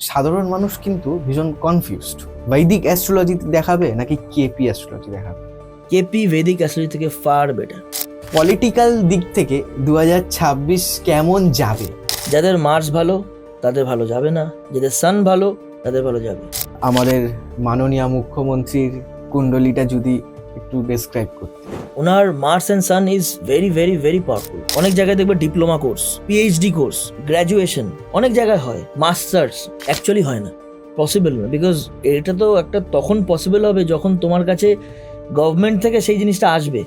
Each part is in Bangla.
সাধারণ মানুষ কিন্তু ভীষণ কনফিউজড। বৈদিক অ্যাস্ট্রোলজি দেখাবে নাকি কেপি অ্যাস্ট্রোলজি দেখাবে? কেপি ভেদিক অ্যাস্ট্রোলজি থেকে ফার বেটার। পলিটিক্যাল দিক থেকে 2026 কেমন যাবে? যাদের মার্স ভালো তাদের ভালো যাবে না, যাদের সান ভালো তাদের ভালো যাবে। আমাদের মাননীয় মুখ্যমন্ত্রীর কুণ্ডলিটা যদি একটু ডেসক্রাইব করতে। ওনার Mars and Sun is very very very powerful. অনেক জায়গায় দেখবে diploma course, PhD course, graduation অনেক জায়গায় হয়, মাস্টার্স অ্যাকচুয়ালি হয় না, পসিবল না। বিকজ এটা তো একটা তখন পসিবল হবে যখন তোমার কাছে গভর্নমেন্ট থেকে সেই জিনিসটা আসবে,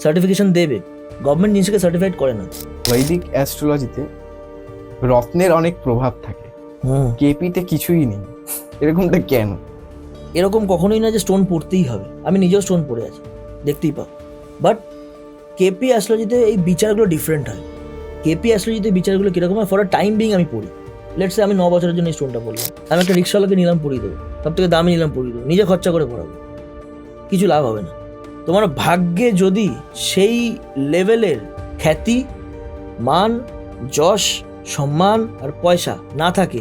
সার্টিফিকেশন দেবে। গভর্নমেন্ট জিনিসকে সার্টিফাইড করে না। বৈদিক অ্যাস্ট্রোলজিতে রত্নের অনেক প্রভাব থাকে, কেপিতে কিছুই নেই, এরকমটা কেন? এরকম কখনোই না যে স্টোন পড়তেই হবে। আমি নিজেও স্টোন পড়ে আছি, দেখতেই পাও। বাট কেপি অ্যাস্ট্রোলজিতে এই বিচারগুলো ডিফারেন্ট হয়। কেপি অ্যাস্ট্রোলজিতে বিচারগুলো কীরকম হয়, ফর আ টাইম বিং আমি পড়ি। লেটসে আমি 9 বছরের জন্য এই স্টোনটা পড়লাম, আমি একটা রিক্সাওয়ালাকে নিলাম পড়িয়ে দেবো, সব থেকে দামি নিলাম পড়িয়ে দেবো, নিজে খরচা করে পড়াবো, কিছু লাভ হবে না। তোমার ভাগ্যে যদি সেই লেভেলের খ্যাতি, মান, যশ, সম্মান আর পয়সা না থাকে,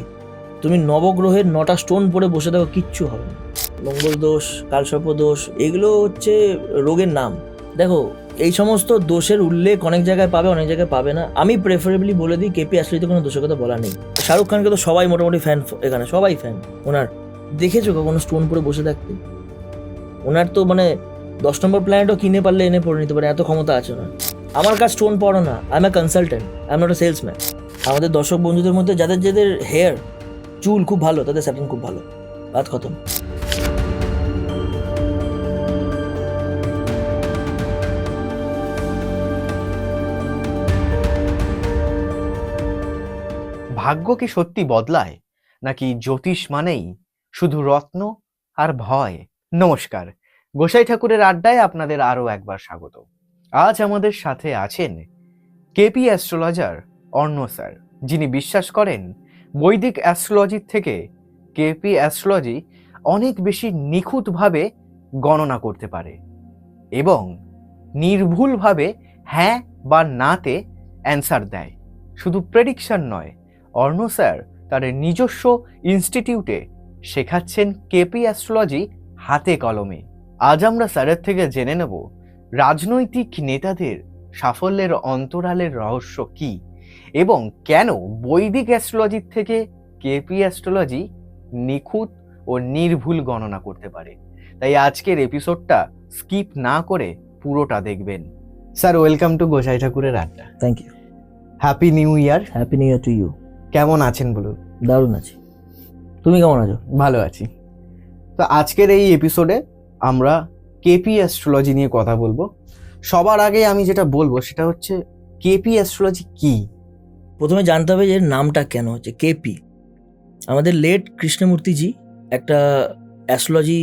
তুমি নবগ্রহের 9টা স্টোন পরে বসে থাকো, কিচ্ছু হবে না। মঙ্গল দোষ, কালসর্প দোষ, এগুলো হচ্ছে রোগের নাম। দেখো, এই সমস্ত দোষের উল্লেখ অনেক জায়গায় পাবে, অনেক জায়গায় পাবে না। আমি প্রেফারেবলি বলে দিই, কেপি অ্যাস্ট্রোলজিতে কোনো দোষের কথা বলা নেই। শাহরুখ খানকে তো সবাই মোটামুটি ফ্যান, এখানে সবাই ফ্যান ওনার। দেখেছো কখনো স্টোন পরে বসে থাকতে? ওনার তো মানে 10 নম্বর প্ল্যানেটও কিনে পারলে এনে পড়ে নিতে পারে, এত ক্ষমতা আছে না। আমার কাজ স্টোন পড়ো না, I M A consultant, I am not a salesman. আমাদের দর্শক বন্ধুদের মধ্যে যাদের যাদের হেয়ার, চুল খুব ভালো, তাদের স্যাটার্ন খুব ভালো, বাত খতম। ভাগ্য কি সত্যি বদলায়, নাকি জ্যোতিষ মানেই শুধু রত্ন আর ভয়? নমস্কার, গোসাই ঠাকুরের আড্ডায় আপনাদের আরো একবার স্বাগত। আজ আমাদের সাথে আছেন কেপি অ্যাস্ট্রোলজার অর্ণ স্যার, যিনি বিশ্বাস করেন বৈদিক অ্যাস্ট্রোলজির থেকে কেপি অ্যাস্ট্রোলজি অনেক বেশি নিখুঁতভাবে গণনা করতে পারে এবং নির্ভুলভাবে হ্যাঁ বা নাতে অ্যান্সার দেয়। শুধু প্রেডিকশন নয়, অর্ণ স্যার তার নিজস্ব ইনস্টিটিউটে শেখাচ্ছেন কেপি অ্যাস্ট্রোলজি হাতে কলমে। আজ আমরা স্যারের থেকে জেনে নেব রাজনৈতিক নেতাদের সাফল্যের অন্তরালের রহস্য কি এবং কেন বৈদিক অ্যাস্ট্রোলজির থেকে কেপি অ্যাস্ট্রোলজি নিখুঁত ও নির্ভুল গণনা করতে পারে। তাই আজকের এপিসোডটা স্কিপ না করে পুরোটা দেখবেন। স্যার, ওয়েলকাম টু গোসাই ঠাকুরের আড্ডা। Thank you. Happy new year. Happy new year to you. কেমন আছেন বলুন? দারুণ আছি, তুমি কেমন আছো? ভালো আছি। তো আজকের এই এপিসোডে আমরা কেপি অ্যাস্ট্রোলজি নিয়ে কথা বলবো। সবার আগে আমি যেটা বলবো সেটা হচ্ছে, কেপি অ্যাস্ট্রোলজি কি? প্রথমে জানতে হবে যে এর নামটা কেন হচ্ছে কেপি। আমাদের লেট কৃষ্ণমূর্তিজি একটা অ্যাস্ট্রোলজি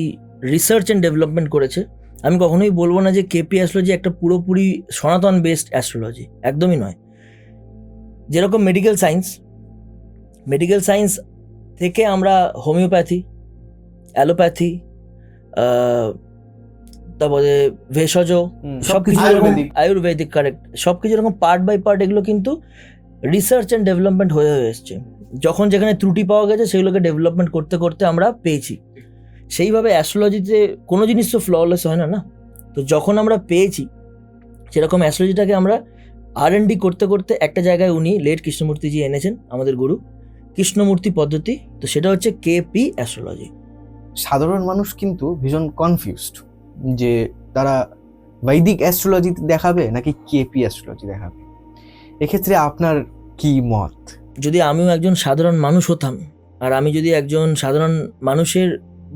রিসার্চ অ্যান্ড ডেভেলপমেন্ট করেছে। আমি কখনোই বলবো না যে কেপি অ্যাস্ট্রোলজি একটা পুরোপুরি সনাতন বেসড অ্যাস্ট্রোলজি, একদমই নয়। যেরকম মেডিকেল সায়েন্স থেকে আমরা হোমিওপ্যাথি, অ্যালোপ্যাথি, তারপরে ভেষজ, সবকিছু আয়ুর্বেদিক, কারেক্ট, সবকিছু এরকম পার্ট বাই পার্ট এগুলো কিন্তু রিসার্চ অ্যান্ড ডেভেলপমেন্ট হয়ে এসছে। যখন যেখানে ত্রুটি পাওয়া গেছে সেগুলোকে ডেভেলপমেন্ট করতে করতে আমরা পেয়েছি। সেইভাবে অ্যাস্ট্রোলজিতে কোনো জিনিস তো ফ্ললেস হয় না, না? তো যখন আমরা পেয়েছি, সেরকম অ্যাস্ট্রোলজিটাকে আমরা R&D করতে করতে একটা জায়গায় উনি লেট কৃষ্ণমূর্তিজি এনেছেন, আমাদের গুরু, কৃষ্ণমূর্তি পদ্ধতি। তো সেটা হচ্ছে কেপি অ্যাস্ট্রোলজি। সাধারণ মানুষ কিন্তু ভীষণ কনফিউজড যে তারা বৈদিক অ্যাস্ট্রোলজি দেখাবে নাকি কেপি অ্যাস্ট্রোলজি দেখাবে। এক্ষেত্রে আপনার কি মত? যদি আমিও একজন সাধারণ মানুষ হতাম, আর আমি যদি একজন সাধারণ মানুষের,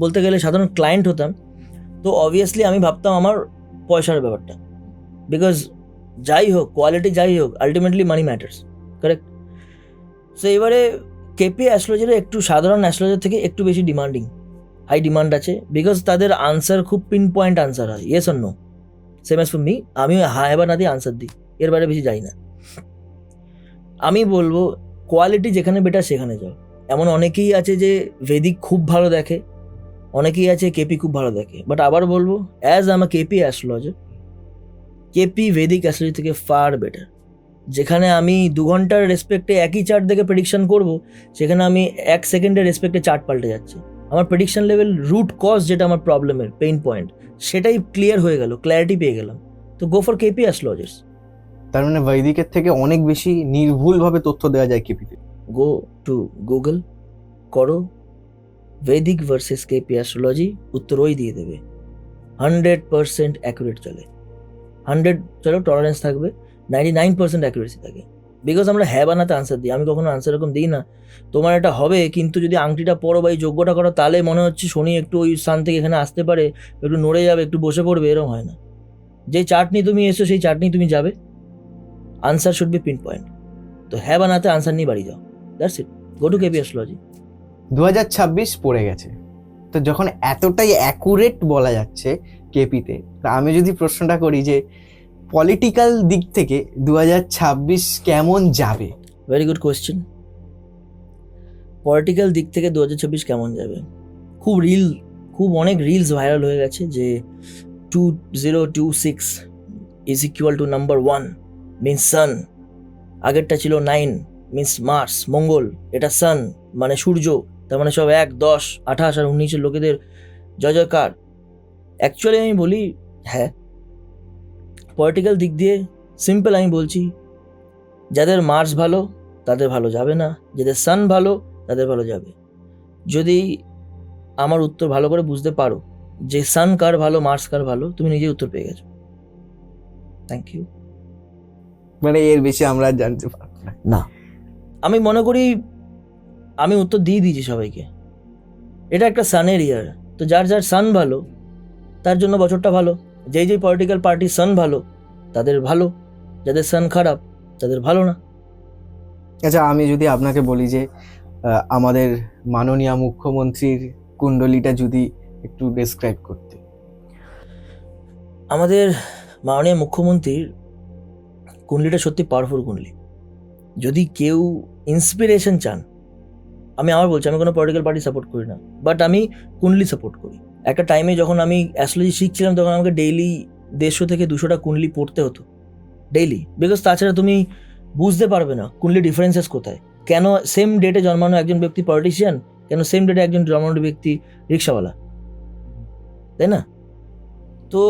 বলতে গেলে সাধারণ ক্লায়েন্ট হতাম, তো অবভিয়াসলি আমি ভাবতাম আমার পয়সার ব্যাপারটা। বিকজ যাই হোক, কোয়ালিটি যাই হোক, ultimately money matters, correct? So এবারে কেপি অ্যাস্ট্রোলজির একটু সাধারণ অ্যাস্ট্রোলজার থেকে একটু বেশি ডিমান্ডিং, হাই ডিমান্ড আছে। বিকজ তাদের আনসার খুব পিন পয়েন্ট আনসার হয়, yes or no, same as for me. আমি হ্যাঁ এবার না দিয়ে আনসার দিই, এর বাইরে বেশি যাই না। আমি বলবো কোয়ালিটি যেখানে বেটার সেখানে যাও। এমন অনেকেই আছে যে ভেদিক খুব ভালো দেখে, অনেকেই আছে কেপি খুব ভালো দেখে। বাট আবার বলবো, as am a KP astrologer, KP Vedic astrology থেকে ফার বেটার। যেখানে আমি 2 ঘন্টার রেসপেক্টে একই চার্ট দেখে প্রেডিকশন করব, সেখানে আমি 1 সেকেন্ডের রেসপেক্টে চার্ট পাল্টে যাচ্ছে। আমার প্রেডিকশন লেভেল, রুট কজ যেটা আমার প্রবলেমের পেইন পয়েন্ট, সেটাই ক্লিয়ার হয়ে গেল, ক্ল্যারিটি পেয়ে গেলাম। তো গো ফর কেপি অ্যাস্ট্রোলজার্স। তার মানে বৈদিকের থেকে অনেক বেশি নির্ভুলভাবে তথ্য দেওয়া যায় কেপিতে। গো টু গুগল, করো ভেদিক ভার্সেস কেপি অ্যাস্ট্রোলজি, উত্তর ওই দিয়ে দেবে। 100% অ্যাকুরেট চলে। 100 চলো টলারেন্স থাকবে, 99% অ্যাকুরেসি থাকে। বিকজ আমরা হ্যাঁ বানাতে আনসার দিই, আমি কখনো আনসার এরকম দিই না তোমার এটা হবে, কিন্তু যদি আংটিটা পরো বা এই যোগ্যটা করো তাহলে মনে হচ্ছে শনি একটু ওই স্থান থেকে এখানে আসতে পারে, একটু নড়ে যাবে, একটু বসে পড়বে, এরকম হয় না। যে চার্ট নিয়ে তুমি এসো সেই চার্ট নিয়ে তুমি যাবে, answer should be pin point. তো হ্যাঁ বানাতে আনসার নিয়ে বাড়ি যাও, that's it. Go to KP astrology. 2026 পড়ে গেছে, তো যখন এতটাই অ্যাকুরেট বলা যাচ্ছে কেপিতে, তা আমি যদি প্রশ্নটা করি যে পলিটিক্যাল দিক থেকে 2026 কেমন যাবে? Very good question. পলিটিক্যাল দিক থেকে 2026 কেমন যাবে? খুব অনেক রিলস ভাইরাল হয়ে গেছে যে 2026 is equal to number 1 means sun, আগেরটা ছিল 9 মিনস মার্স মঙ্গল, এটা সান মানে সূর্য, তার মানে সব 1, 10, 28 আর 19 লোকেদের জয় জয়কার। অ্যাকচুয়ালি আমি বলি হ্যাঁ, পলিটিক্যাল দিক দিয়ে সিম্পল আমি বলছি, যাদের মার্স ভালো তাদের ভালো যাবে না, যাদের সান ভালো তাদের ভালো যাবে। যদি আমার উত্তর ভালো করে বুঝতে পারো যে সান কার ভালো মার্স কার ভালো, তুমি নিজেই উত্তর পেয়ে গেছো। Thank you. মানে এর বেশি আমরা আর জানতে পারবো না। না, আমি মনে করি আমি উত্তর দিয়ে দিয়েছি সবাইকে। এটা একটা সানের ইয়ার, তো যার যার সান ভালো তার জন্য বছরটা ভালো। যেই যেই পলিটিক্যাল পার্টির সান ভালো তাদের ভালো, যাদের সান খারাপ তাদের ভালো না। আচ্ছা, আমি যদি আপনাকে বলি যে আমাদের মাননীয় মুখ্যমন্ত্রীর কুণ্ডলিটা যদি একটু ডেসক্রাইব করতে। আমাদের মাননীয় মুখ্যমন্ত্রীর কুণ্ডলিটা সত্যি পাওয়ারফুল কুণ্ডলি। যদি কেউ ইন্সপিরেশন চান, আমি বলছি আমি কোনো পলিটিক্যাল পার্টি সাপোর্ট করি না, বাট আমি কুণ্ডলি সাপোর্ট করি। একটা টাইমে যখন আমি অ্যাস্ট্রোলজি শিখছিলাম তখন আমাকে ডেইলি 150 থেকে 200টা কুণ্ডলি পড়তে হতো ডেইলি, বিকজ তাছাড়া তুমি বুঝতে পারবে না কুণ্ডলি ডিফারেন্সেস কোথায়। কেন সেম ডেটে জন্মানো একজন ব্যক্তি পলিটিশিয়ান, কেন সেম ডেটে একজন জন্মানো ব্যক্তি রিক্সাওয়ালা, তাই না? তো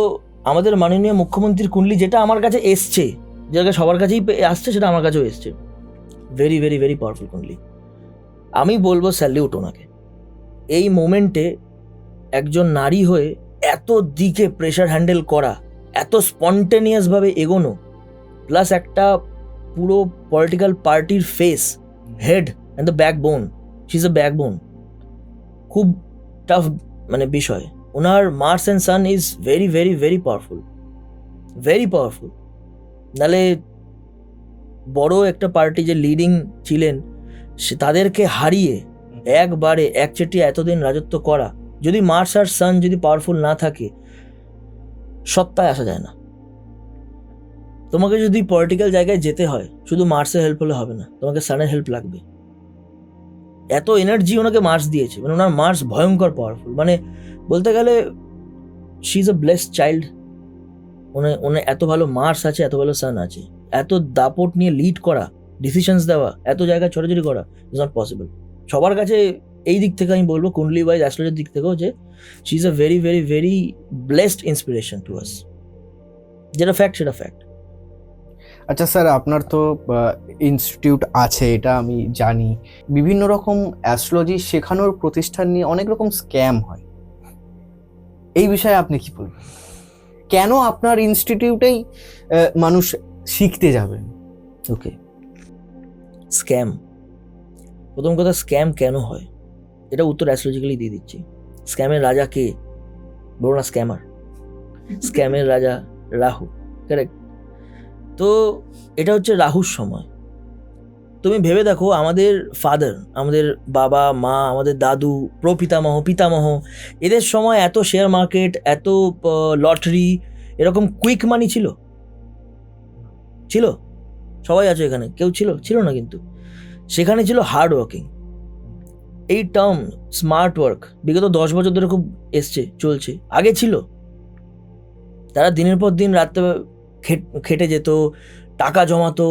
আমাদের মাননীয় মুখ্যমন্ত্রীর কুণ্ডলি যেটা আমার কাছে এসছে, যেটা সবার কাছেই আসছে, সেটা আমার কাছেও এসছে। ভেরি ভেরি ভেরি পাওয়ারফুল কুণ্ডলি। আমি বলবো স্যালিউট ওনাকে। এই মোমেন্টে একজন নারী হয়ে এত দিকে প্রেশার হ্যান্ডেল করা, এত স্পন্টেনিয়াসভাবে এগোনো, প্লাস একটা পুরো পলিটিক্যাল পার্টির face, head and the backbone, she is a backbone. খুব টাফ মানে বিষয়। ওনার Mars and Sun is very very very powerful, very powerful. নাহলে বড় একটা পার্টি যে লিডিং ছিলেন, সে তাদেরকে হারিয়ে একবারে একচেটিয়া এতদিন রাজত্ব করা, যদি মার্স আর সান যদি পাওয়ারফুল না থাকে সত্তায় আসা যায় না। তোমাকে যদি পলিটিক্যাল জায়গায় যেতে হয় শুধু মার্সের হেল্প হলে হবে না, তোমাকে সানের হেল্প লাগবে। এত এনার্জি ওনাকে মার্স দিয়েছে, মানে ওনার মার্স ভয়ঙ্কর পাওয়ারফুল। মানে বলতে গেলে she is a blessed child. ওনার এত ভালো মার্স আছে, এত ভালো সান আছে, এত দাপট নিয়ে লিড করা, ডিসিশনস দেওয়া, এত জায়গায় ছোটাছুটি করা ইজ নট পসিবল। সবার কাছে এই দিক থেকে আমি বলবো কুণ্ডলি ওয়াইজ অ্যাস্ট্রোলজির দিক থেকেও যে she is a very very very blessed inspiration to us. যেটা ফ্যাক্ট সেটা ফ্যাক্ট। আচ্ছা স্যার, আপনার তো ইনস্টিটিউট আছে, এটা আমি জানি। বিভিন্ন রকম অ্যাস্ট্রোলজি শেখানোর প্রতিষ্ঠান নিয়ে অনেক রকম স্ক্যাম হয়, এই বিষয়ে আপনি কি বলবেন? কেন আপনার ইনস্টিটিউটেই মানুষ শিখতে যাবেন? ওকে, স্ক্যাম। প্রথম কথা, স্ক্যাম কেন হয় এটা উত্তর অ্যাস্ট্রোলজিক্যালি দিয়ে দিচ্ছি। স্ক্যামের রাজা কে? বলো না স্ক্যামার। স্ক্যামের রাজা রাহু, কারেক্ট। তো এটা হচ্ছে রাহুর সময়। তুমি ভেবে দেখো, আমাদের ফাদার, আমাদের বাবা মা, আমাদের দাদু, প্রপিতামহ, পিতামহ, এদের সময় এত শেয়ার মার্কেট, এত লটারি, এরকম কুইক মানি ছিল? ছিল? সবাই আছো এখানে, কেউ ছিল না। কিন্তু সেখানে ছিল হার্ড ওয়ার্কিং। এই টার্ম স্মার্ট ওয়ার্ক বিগত 10 বছর ধরে খুব চলছে। আগে ছিল, তারা দিনের পর দিন রাত্রে খেটে যেত, টাকা জমাতো,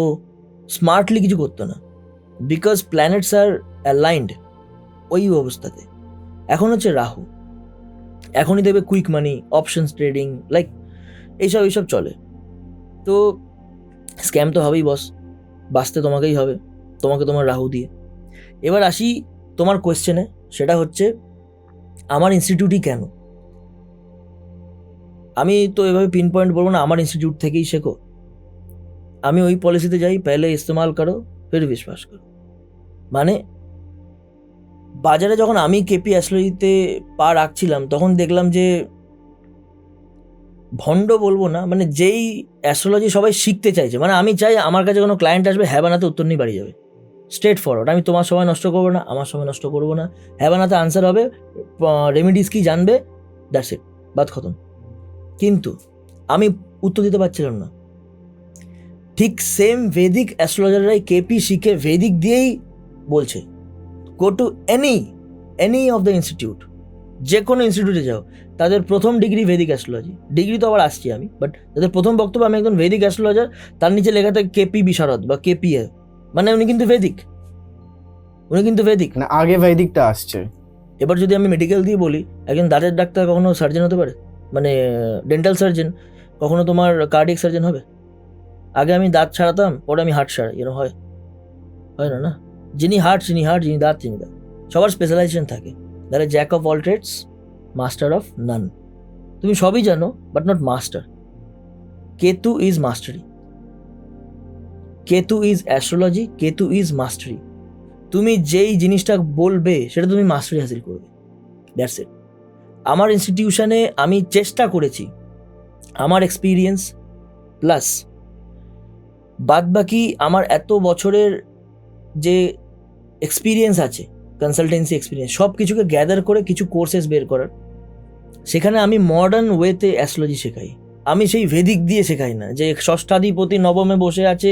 স্মার্টলি কিছু করতো না, বিকজ প্ল্যানেটস আর অ্যালাইন্ড ওই অবস্থাতে। এখন হচ্ছে রাহু, এখনই দেবে কুইক মানি, অপশনস ট্রেডিং, লাইক এইসব চলে। তো স্ক্যাম তো হবেই বস, বাঁচতে তোমাকেই হবে, তোমাকে তোমার রাহু দিয়ে। এবার আসি তোমার কোয়েশ্চেনে, সেটা হচ্ছে আমার ইনস্টিটিউটই কেন। আমি তো এভাবে পিন পয়েন্ট বলবো না আমার ইনস্টিটিউট থেকেই শেখো, আমি ওই পলিসিতে যাই, পেলে ইস্তেমাল করো ফির বিশ্বাস করো। মানে বাজারে যখন আমি কেপি অ্যাস্ট্রোলজিতে পা রাখছিলাম তখন দেখলাম যে ভণ্ড বলবো না, মানে যেই অ্যাস্ট্রোলজি সবাই শিখতে চাইছে, মানে আমি চাই আমার কাছে কোনো ক্লায়েন্ট আসবে হ্যাঁ বানাতে উত্তর নিয়ে বাড়ি যাবে, স্ট্রেট ফরওয়ার্ড। আমি তোমার সময় নষ্ট করবো না, আমার সময় নষ্ট করবো না, হ্যাঁ বানাতে আনসার হবে, রেমিডিস কি জানবে, দ্যাটস ইট, বাদ খতম। কিন্তু আমি উত্তর দিতে পারছিলাম না। ঠিক সেম ভেদিক অ্যাস্ট্রোলজাররাই কেপি শিখে ভেদিক দিয়েই বলছে go to any of the institute, যে কোনো ইনস্টিটিউটে যাও, তাদের প্রথম ডিগ্রি ভেদিক অ্যাস্ট্রোলজি, ডিগ্রি তো আবার আসছি আমি, বাট তাদের প্রথম বক্তব্য আমি একজন ভেদিক অ্যাস্ট্রোলজার, তার নিচে লেখা থাকে কেপি বিশারদ বা কেপিএ, মানে উনি কিন্তু ভেদিক। না, আগে বৈদিকটা আসছে। এবার যদি আমি মেডিকেল দিয়ে বলি, একজন দাঁতের ডাক্তার কখনো সার্জন হতে পারে, মানে ডেন্টাল সার্জন কখনো তোমার কার্ডিয়াক সার্জন হবে? আগে আমি দাঁত ছাড়াতাম, পরে আমি হার্ট সারাই, এরকম হয় না না। যিনি হার্ট, যিনি দাঁত, সবার স্পেশালাইজেশন থাকে। There are jack of all trades, master of none. তুমি সবই জানো but not master. Ketu is mastery, Ketu is astrology, Ketu is mastery. তুমি যেই জিনিসটা বলবে সেটা তুমি মাস্টারি হাসিল করবে, দ্যাটস ইট। আমার ইনস্টিটিউশনে আমি চেষ্টা করেছি আমার এক্সপিরিয়েন্স প্লাস বাদবাকি আমার এত বছরের যে এক্সপিরিয়েন্স আছে, কনসালটেন্সি এক্সপিরিয়েন্স, সব কিছুকে গ্যাদার করে কিছু কোর্সেস বের করার। সেখানে আমি মডার্ন ওয়েতে অ্যাস্ট্রোলজি শেখাই, আমি সেই ভেদিক দিয়ে শেখাই না যে ষষ্ঠাধিপতি নবমে বসে আছে,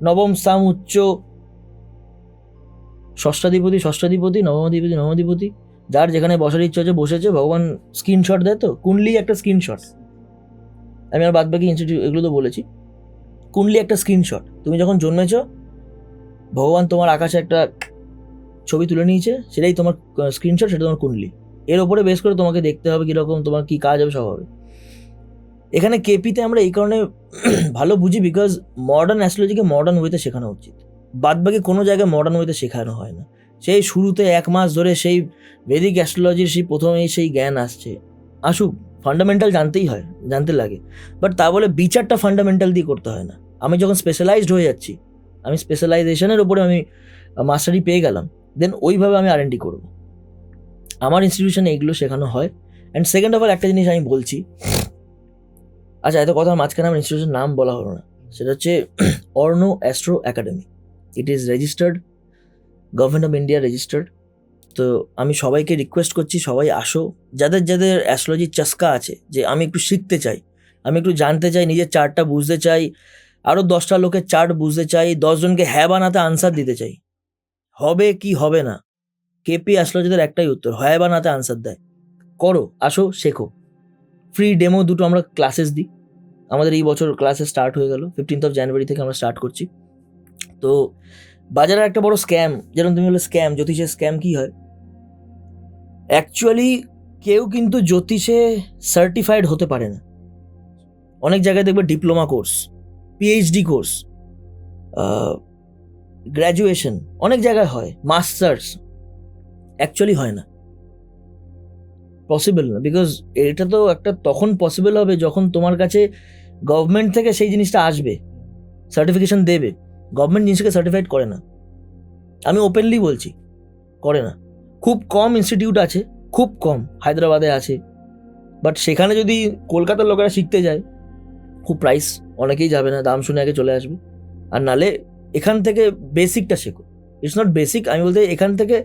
নবম স্থান উচ্চ, ষষ্ঠাধিপতি নবমাধিপতি, যার যেখানে বসার ইচ্ছা হচ্ছে বসেছে, ভগবান স্ক্রিনশট দেয় তো, কুণ্ডলি একটা স্ক্রিনশট, আমি আর বাদবাকি ইনস্টিটিউট এগুলো তো বলেছি, কুণ্ডলি একটা স্ক্রিনশট, তুমি যখন জন্মেছ ভগবান তোমার আকাশে একটা ছবি তুলে নিয়েছে, সেটাই তোমার স্ক্রিনশট, সেটা তোমার কুণ্ডলি, এর ওপরে বেস করে তোমাকে দেখতে হবে কীরকম তোমার কী কাজ হবে, সব হবে। এখানে কেপিতে আমরা এই কারণে ভালো বুঝি বিকজ মডার্ন অ্যাস্ট্রোলজিকে মডার্ন ওয়েতে শেখানো উচিত, বাদবাকি কোনো জায়গায় মডার্ন ওয়েতে শেখানো হয় না। সেই শুরুতে 1 মাস ধরে সেই ভেদিক অ্যাস্ট্রোলজির সেই প্রথমেই সেই জ্ঞান আসুক, ফান্ডামেন্টাল জানতে লাগে, বাট তা বলে বিচারটা ফান্ডামেন্টাল দিয়ে করতে হয় না। আমি যখন স্পেশালাইজড হয়ে যাচ্ছি, আমি স্পেশালাইজেশনের উপরে আমি মাস্টারি পেয়ে গেলাম, দেন ওইভাবে আমি R&D করবো। আমার ইনস্টিটিউশনে এগুলো শেখানো হয়। অ্যান্ড সেকেন্ড অফ অল একটা জিনিস আমি বলছি, আচ্ছা এত কথার মাঝখানে আমার ইনস্টিটিউশনের নাম বলা হলো না, সেটা হচ্ছে Arna astro academy. It is registered, government of India registered. তো আমি সবাইকে রিকোয়েস্ট করছি, সবাই আসো, যাদের অ্যাস্ট্রোলজির চস্কা আছে, যে আমি একটু শিখতে চাই, আমি একটু জানতে চাই, নিজের চার্টটা বুঝতে চাই, আরও 10টা লোকের চার্ট বুঝতে চাই, 10 জনকে হ্যাঁ বানাতে আনসার দিতে চাই, হবে কি হবে না, কেপি অ্যাস্ট্রোলজিদের একটাই উত্তর, হ্যাঁ বানাতে আনসার দেয়। করো, আসো, শেখো। ফ্রি ডেমো 2টো আমরা ক্লাসেস দিই, আমাদের এই বছর ক্লাসে স্টার্ট হয়ে গেল, 15th of January থেকে আমরা স্টার্ট করছি। তো বাজারের একটা বড় স্ক্যাম, যেরকম তুমি বলে স্ক্যাম, জ্যোতিষের স্ক্যাম কি হয়, অ্যাকচুয়ালি কেউ কিন্তু জ্যোতিষে সার্টিফাইড হতে পারে না। অনেক জায়গায় দেখবে diploma course, PhD course, graduation অনেক জায়গায় হয়, মাস্টার্স অ্যাকচুয়ালি হয় না, পসিবল না। বিকজ এটা তো একটা তখন পসিবল হবে যখন তোমার কাছে গভর্নমেন্ট থেকে সেই জিনিসটা আসবে, সার্টিফিকেশন দেবে। গভর্নমেন্ট জিনিসকে সার্টিফাইড করে না, আমি ওপেনলি বলছি, করে না। খুব কম ইনস্টিটিউট আছে, খুব কম, হায়দ্রাবাদে আছে, বাট সেখানে যদি কলকাতার লোকেরা শিখতে যায়, খুব প্রাইস, অনেকেই যাবে না, দাম শুনে আগে চলে আসবে। আর নালে এখান থেকে বেসিকটা শেখো, ইটস নট বেসিক, আমি বলতে এখান থেকে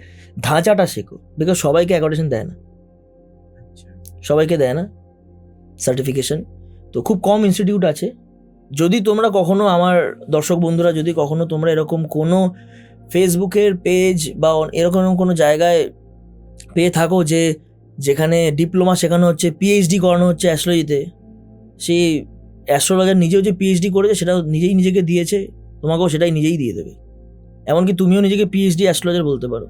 ধাঁচাটা শেখো, বিকজ সবাইকে অ্যাকোমোডেশন দেয় না, সবাইকে দেয় না সার্টিফিকেশন। তো খুব কম ইনস্টিটিউট আছে। যদি তোমরা কখনো, আমার দর্শক বন্ধুরা, যদি কখনো তোমরা এরকম কোনো ফেসবুকের পেজ বা এরকম কোনো জায়গায় পেয়ে থাকো যেখানে ডিপ্লোমা শেখানো হচ্ছে, PhD করানো হচ্ছে অ্যাস্ট্রোলজিতে, সেই অ্যাস্ট্রোলজার নিজেও যে PhD করেছে সেটাও নিজেই নিজেকে দিয়েছে, তোমাকেও সেটাই নিজেই দিয়ে দেবে। এমনকি তুমিও নিজেকে পিএইচডি অ্যাস্ট্রোলজার বলতে পারো।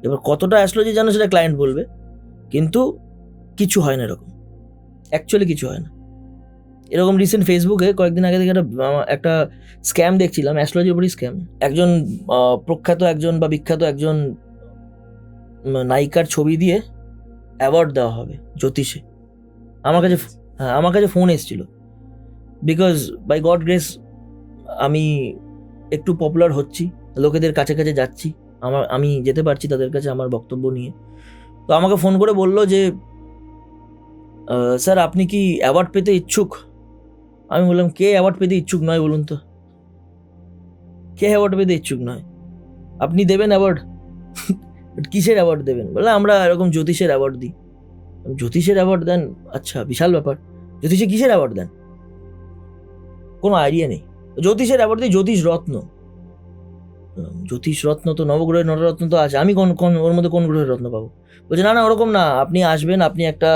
এবার কতটা অ্যাস্ট্রোলজি জানো সেটা ক্লায়েন্ট বলবে, কিন্তু কিছু হয় না এরকম, অ্যাকচুয়ালি কিছু হয় না এরকম। রিসেন্ট ফেসবুকে কয়েকদিন আগে থেকে একটা স্ক্যাম দেখছিলাম, অ্যাস্ট্রোলজির উপরই স্ক্যাম। একজন প্রখ্যাত একজন বা বিখ্যাত একজন নায়িকার ছবি দিয়ে অ্যাওয়ার্ড দেওয়া হবে জ্যোতিষে। আমার কাছে ফোন এসেছিল, বিকজ বাই গড গ্রেস আমি একটু পপুলার হচ্ছি, লোকেদের কাছে কাছে যাচ্ছি, আমি যেতে পারছি তাদের কাছে আমার বক্তব্য নিয়ে। তো আমাকে ফোন করে বলল যে স্যার আপনি কি অ্যাওয়ার্ড পেতে ইচ্ছুক? আমি বললাম কে অ্যাওয়ার্ড পেতে ইচ্ছুক নয় বলুন তো, কে অ্যাওয়ার্ড পেতে ইচ্ছুক নয়? আপনি দেবেন অ্যাওয়ার্ড? কিসের অ্যাওয়ার্ড দেবেন? বলে আমরা এরকম জ্যোতিষের অ্যাওয়ার্ড দিই। জ্যোতিষের অ্যাওয়ার্ড দেন? আচ্ছা, বিশাল ব্যাপার। জ্যোতিষে কিসের অ্যাওয়ার্ড দেন? কোনো আইডিয়া নেই। জ্যোতিষের অ্যাওয়ার্ড দিই জ্যোতিষ রত্ন। জ্যোতিষ রত্ন তো নবগ্রহের নটরত্ন তো আছে, আমি কোন ওর মধ্যে কোন গ্রহের রত্ন পাবো? বলছে না না ওরকম না, আপনি আসবেন, আপনি একটা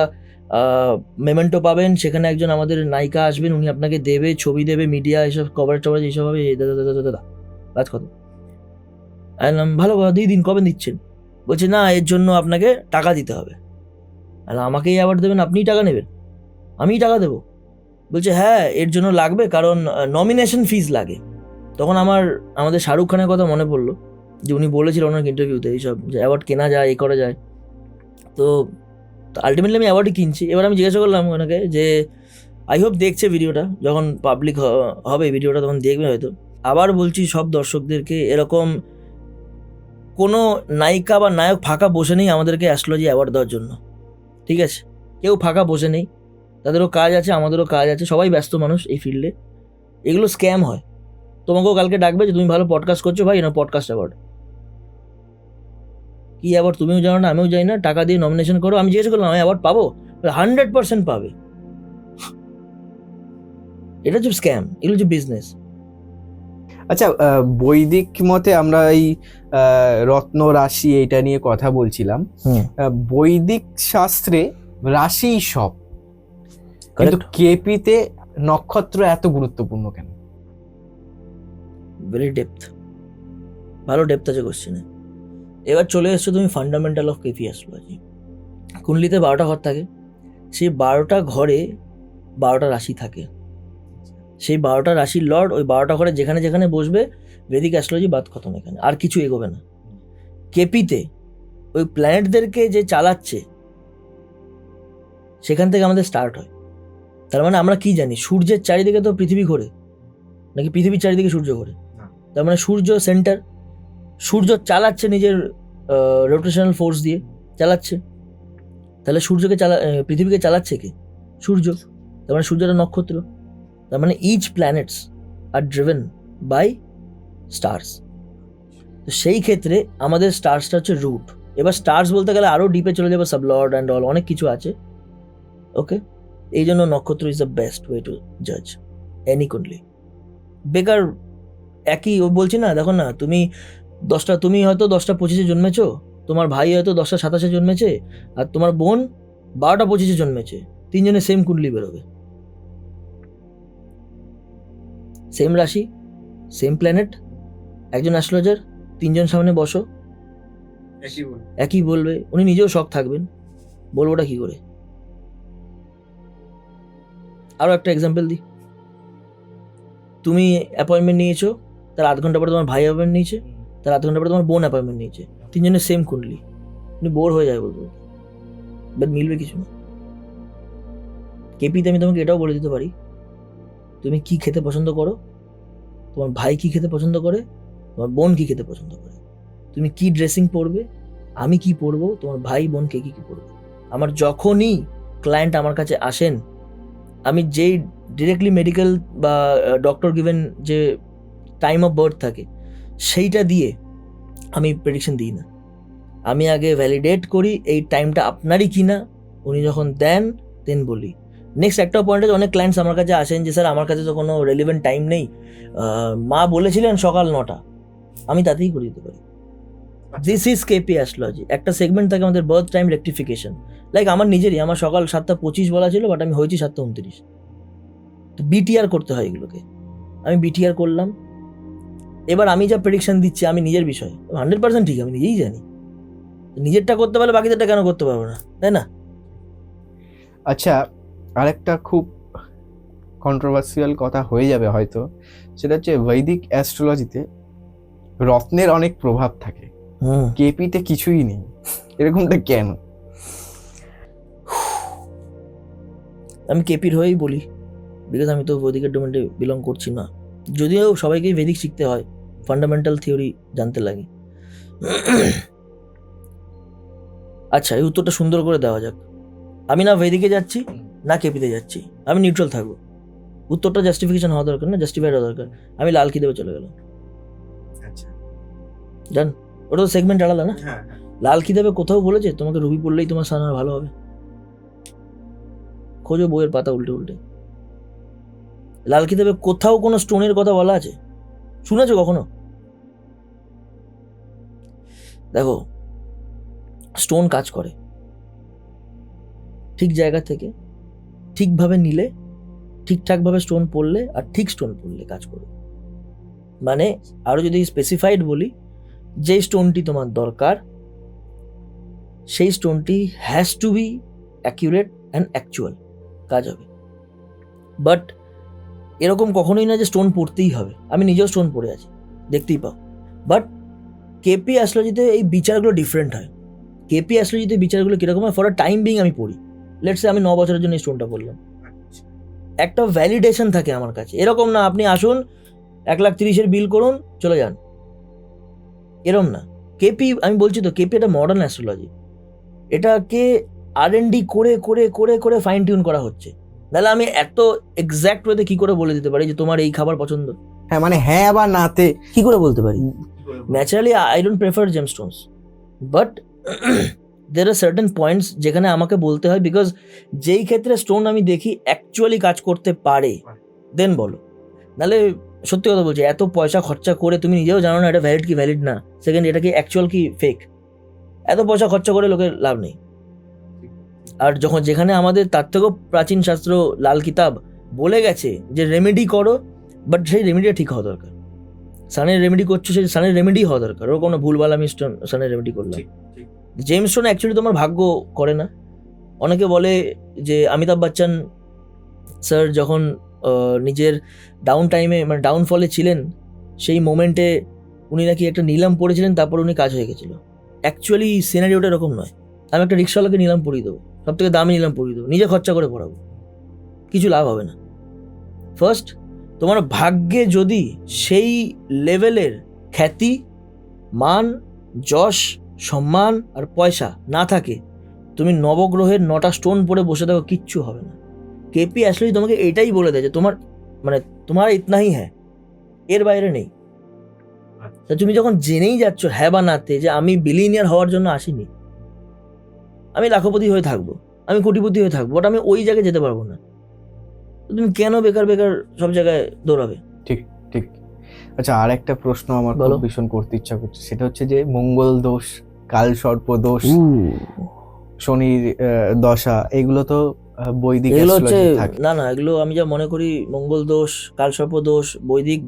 মেমেন্টো পাবেন, সেখানে একজন আমাদের নায়িকা আসবেন, উনি আপনাকে দেবে, ছবি দেবে, মিডিয়া এসব কভারেজ টভারেজ এইসব হবে, দাদা কাজ কত? ভালো দিয়ে দিন, কবে দিচ্ছেন? বলছে না এর জন্য আপনাকে টাকা দিতে হবে। আমাকেই অ্যাওয়ার্ড দেবেন, আপনিই টাকা নেবেন? আমিই টাকা দেবো? বলছে হ্যাঁ এর জন্য লাগবে, কারণ নমিনেশন ফিজ লাগে। তখন আমাদের শাহরুখ খানের কথা মনে পড়লো, যে উনি বলেছিলেন ওনার ইন্টারভিউতে এইসব যে অ্যাওয়ার্ড কেনা যায়, এ করা যায়। তো আলটিমেটলি আমি অ্যাওয়ার্ডই কিনছি। এবার আমি জিজ্ঞাসা করলাম ওনাকে যে আই হোপ দেখছে ভিডিওটা, যখন পাবলিক হবে ভিডিওটা তখন দেখবে হয়তো। আবার বলছি সব দর্শকদেরকে, এরকম কোনো নায়িকা বা নায়ক ফাঁকা বসে নেই আমাদেরকে অ্যাস্ট্রোলজি অ্যাওয়ার্ড দেওয়ার জন্য, ঠিক আছে? কেউ ফাঁকা বসে নেই, তাদেরও কাজ আছে, আমাদেরও কাজ আছে, সবাই ব্যস্ত মানুষ এই ফিল্ডে। এগুলো স্ক্যাম হয়। তোমাকেও কালকে ডাকবে যে তুমি ভালো পডকাস্ট করছো ভাই, না পডকাস্ট অ্যাওয়ার্ড। কি অ্যাওয়ার্ড তুমিও জানো না, আমিও জানি না, টাকা দিয়ে নমিনেশন করো। আমি জিজ্ঞেস করলাম আমি অ্যাওয়ার্ড পাবো? 100% পাবে। এটা হচ্ছে স্ক্যাম, এগুলো হচ্ছে বিজনেস। আচ্ছা, বৈদিক মতে আমরা এই রত্ন রাশি এইটা নিয়ে কথা বলছিলাম। বৈদিক শাস্ত্রে রাশি সব, কিন্তু কেপিতে নক্ষত্র এত গুরুত্বপূর্ণ কেন? ভেরি ডেপথ, ভালো ডেপথ আছে কোশ্চেনে। এবার চলে এসছো তুমি ফান্ডামেন্টাল অফ কেপি অ্যাস্ট্রোলজি। কুণ্ডলিতে 12টা ঘর থাকে, সেই 12টা ঘরে 12টা রাশি থাকে। সেই 12টা রাশির লর্ড ওই 12টা ঘরে যেখানে যেখানে বসবে, বেদিক অ্যাস্ট্রোলজি বাদ খতম, এখানে আর কিছু এগোবে না। কেপিতে ওই প্ল্যানেটদেরকে যে চালাচ্ছে, সেখান থেকে আমাদের স্টার্ট হয়। তার মানে আমরা কি জানি, সূর্যের চারিদিকে তো পৃথিবী ঘোরে, নাকি পৃথিবীর চারিদিকে সূর্য ঘোরে? তার মানে সূর্য সেন্টার, সূর্য চালাচ্ছে নিজের রোটেশনাল ফোর্স দিয়ে চালাচ্ছে। তাহলে পৃথিবীকে চালাচ্ছে কে? সূর্য। তার মানে সূর্যটা নক্ষত্র। তার মানে each planets are driven by stars. তো সেই ক্ষেত্রে আমাদের স্টার্সটা হচ্ছে রুট। এবার স্টার্স বলতে গেলে আরও ডিপে চলে যাবে, সাবলর্ড অ্যান্ড অল, অনেক কিছু আছে। ওকে, এই জন্য নক্ষত্র is the best way to জাজ এনি কুণ্ডলি। বেকার একই বলছি না, দেখো না, তুমি হয়তো 10টা 25-এ জন্মেছো, তোমার ভাই হয়তো 10টা 27-এ জন্মেছে, আর তোমার বোন 12টা 25-এ জন্মেছে, তিনজনে সেম কুণ্ডলি বেরোবে, সেম রাশি, সেম প্ল্যানেট। একজন অ্যাস্ট্রোলজার, তিনজন সামনে বসো, একই বলবে, উনি নিজেও শক থাকবেন, বলবোটা কি করে? আরও একটা এক্সাম্পল দিই, তুমি অ্যাপয়েন্টমেন্ট নিয়েছো, তার 8 ঘন্টা পরে তোমার ভাই অ্যাপয়েন্টমেন্ট নিয়েছে, তার 8 ঘন্টা পরে তোমার বোন অ্যাপয়েন্টমেন্ট নিয়েছে, তিনজনের সেম কুণ্ডলি। তুমি বোর হয়ে যায় বলতে, বাট মিলবে কিছু না। কেপিতে আমি তোমাকে এটাও বলে দিতে পারি, তুমি কি খেতে পছন্দ করো, তোমার ভাই কি খেতে পছন্দ করে, তোমার বোন কি খেতে পছন্দ করে, তুমি কি ড্রেসিং পরবে, আমি কি পরবো, তোমার ভাই বোন কে কি পরবে। আমার যখনই ক্লায়েন্ট আমার কাছে আসেন, আমি যেই ডিরেক্টলি মেডিকেল বা ডক্টর গিভেন যে টাইম অফ বার্থ থাকে সেইটা দিয়ে আমি প্রেডিকশন দিই না। আমি আগে ভ্যালিডেট করি এই টাইমটা আপনারই কিনা, উনি যখন দেন দেন বলি। নেক্সট একটা পয়েন্ট আছে, অনেক ক্লায়েন্টস আমার কাছে আসেন যে স্যার আমার কাছে তো কোনো রেলিভেন্ট টাইম নেই, মা বলেছিলেন সকাল 9টা, আমি তাতেই করে দিতে পারি। This is KP astrology. একটা সেগমেন্ট থাকে আমাদের বার্থ টাইম রেকটিফিকেশন, লাইক আমার নিজেরই, আমার সকাল 7:25 বলা ছিল, বাট আমি হয়েছি 7:29। তো বিটিআর করতে হয় এগুলোকে, আমি বিটিআর করলাম, এবার আমি যা প্রেডিকশন দিচ্ছি আমি নিজের বিষয়ে 100% ঠিক, আমি নিজেই জানি। নিজেরটা করতে পারলে বাকিদেরটা কেন করতে পারবো না, তাই না? আচ্ছা, আরেকটা খুব কন্ট্রোভার্সিয়াল কথা হয়ে যাবে হয়তো, সেটা হচ্ছে বৈদিক অ্যাস্ট্রোলজিতে রত্নের অনেক প্রভাব থাকে, কেপিতে কিছুই নেই, এরকমটা কেন? আমি কেপির হয়েই বলি, বিকজ আমি তো বৈদিকের ডোমেনে বিলং করছি না, যদিও সবাইকেই বৈদিক শিখতে হয়, ফান্ডামেন্টাল থিওরি জানতে লাগে। আচ্ছা, এই উত্তরটা সুন্দর করে দেওয়া যাক। আমি না বৈদিকে যাচ্ছি না কেপিতে যাচ্ছি, আমি নিউট্রাল থাকবো। উত্তরটা জাস্টিফিকেশন হওয়া দরকার না, জাস্টিফাইড হওয়া দরকার। আমি লাল কি দেবে চলে গেলাম, আচ্ছা, জান ওটা তো সেগমেন্ট আলাদা না। লাল কি দেবে কোথাও বলেছে তোমাকে রুবি পড়লেই তোমার সানা ভালো হবে? খোঁজো বইয়ের পাতা উল্টে উল্টে, লাল কি দেবে কোথাও কোনো স্টোনের কথা বলা আছে? শুনেছো কখনো? দেখো, স্টোন কাজ করে ঠিক জায়গা থেকে, ঠিকভাবে নিলে, ঠিকঠাকভাবে স্টোন পড়লে, আর ঠিক স্টোন পড়লে কাজ করবে। মানে আরো যদি স্পেসিফাইড বলি, যে স্টোনটি তোমার দরকার সেই স্টোনটি has to be accurate and actual, কাজ হবে। বাট এরকম কখনোই না যে স্টোন পড়তেই হবে। আমি নিজেও স্টোন পড়ে আছি, দেখতেই পাও। বাট কেপি অ্যাস্ট্রোলজিতে এই বিচারগুলো ডিফারেন্ট হয়। কেপি অ্যাস্ট্রোলজিতে বিচারগুলো কিরকম হয়, ফর আ টাইম বিং আমি পড়ি। লেটস সে আমি 9 বছরের জন্য এই স্টোনটা পড়লাম, একটা ভ্যালিডেশন থাকে আমার কাছে। এরকম না আপনি আসুন 1,30,000 বিল করুন চলে যান, এরকম না। কেপি, আমি বলছি তো, কেপি একটা মডার্ন অ্যাস্ট্রোলজি। এটাকে R&D করে করে করে করে ফাইন টিউন করা হচ্ছে। তাহলে আমি এত এক্স্যাক্ট ওয়েতে কি করে বলে দিতে পারি যে তোমার এই খাবার পছন্দ? হ্যাঁ, মানে হ্যাঁ বা নাতে কি করে বলতে পারি? Naturally I don't prefer gemstones, but there are certain points যেখানে আমাকে বলতে হয়, বিকজ যেই ক্ষেত্রে স্টোন আমি দেখি অ্যাকচুয়ালি কাজ করতে পারে, দেন বলো। নাহলে সত্যি কথা বলছি, এত পয়সা খরচা করে তুমি নিজেও জানো না এটা ভ্যালিড কি ভ্যালিড না, সেকেন্ড এটা কি অ্যাকচুয়াল কি ফেক, এত পয়সা খরচা করে লোকের লাভ নেই। আর যখন যেখানে আমাদের তার থেকেও প্রাচীন শাস্ত্র লাল কিতাব বলে গেছে যে রেমেডি করো, বাট সেই রেমেডিটা ঠিক হওয়া দরকার। সানের রেমেডি করছো, সেই সানের রেমেডি হওয়া দরকার, ওর কোনো ভুলভাল আমি সানের রেমেডি করলাম। জেমস স্টোন অ্যাকচুয়ালি তোমার ভাগ্য করে না। অনেকে বলে যে অমিতাভ বচ্চন স্যার যখন নিজের ডাউন টাইমে, মানে ডাউনফলে ছিলেন, সেই মোমেন্টে উনি নাকি একটা নিলাম পড়েছিলেন, তারপর উনি কাজ হয়ে গেছিল। অ্যাকচুয়ালি সিনারিওটা এরকম নয়। আমি একটা রিক্সাওয়ালাকে নিলাম পড়িয়ে দেবো, সব থেকে দামি নিলাম পড়িয়ে দেবো, নিজে খরচা করে পড়াবো, কিছু লাভ হবে না। ফার্স্ট, তোমার ভাগ্যে যদি সেই লেভেলের খ্যাতি, মান, যশ, সম্মান আর পয়সা না থাকে, তুমি নবগ্রহের 9টা স্টোন পরে বসে থাকো, কিচ্ছু হবে না। কেপি অ্যাস্ট্রোলজি তোমাকে এটাই বলে দেয় যে তোমার, মানে তোমার ইতনাই হ্যাঁ, এর বাইরে নেই। তা তুমি যখন জেনেই যাচ্ছ হ্যাঁ বা নাতে যে আমি বিলিনিয়ার হওয়ার জন্য আসিনি, আমি লাখপতি হয়ে থাকবো, আমি কোটিপতি হয়ে থাকবো, বাট আমি ওই জায়গায় যেতে পারবো না, তুমি কেন বেকার বেকার সব জায়গায় দৌড়াবে? ঠিক ঠিক। আচ্ছা, আর একটা প্রশ্ন আমার বলো। খুব ভীষণ করতে ইচ্ছা করছে, সেটা হচ্ছে যে মঙ্গল দোষ, কাল সর্প দোষ, শনির দশা, এগুলো তো বৈদিক এগুলো হচ্ছে, অ্যাস্ট্রোলজি থাকে। না না, এগুলো আমি যা মনে করি মঙ্গল দোষ, কালসর্প দোষ, বৈদিক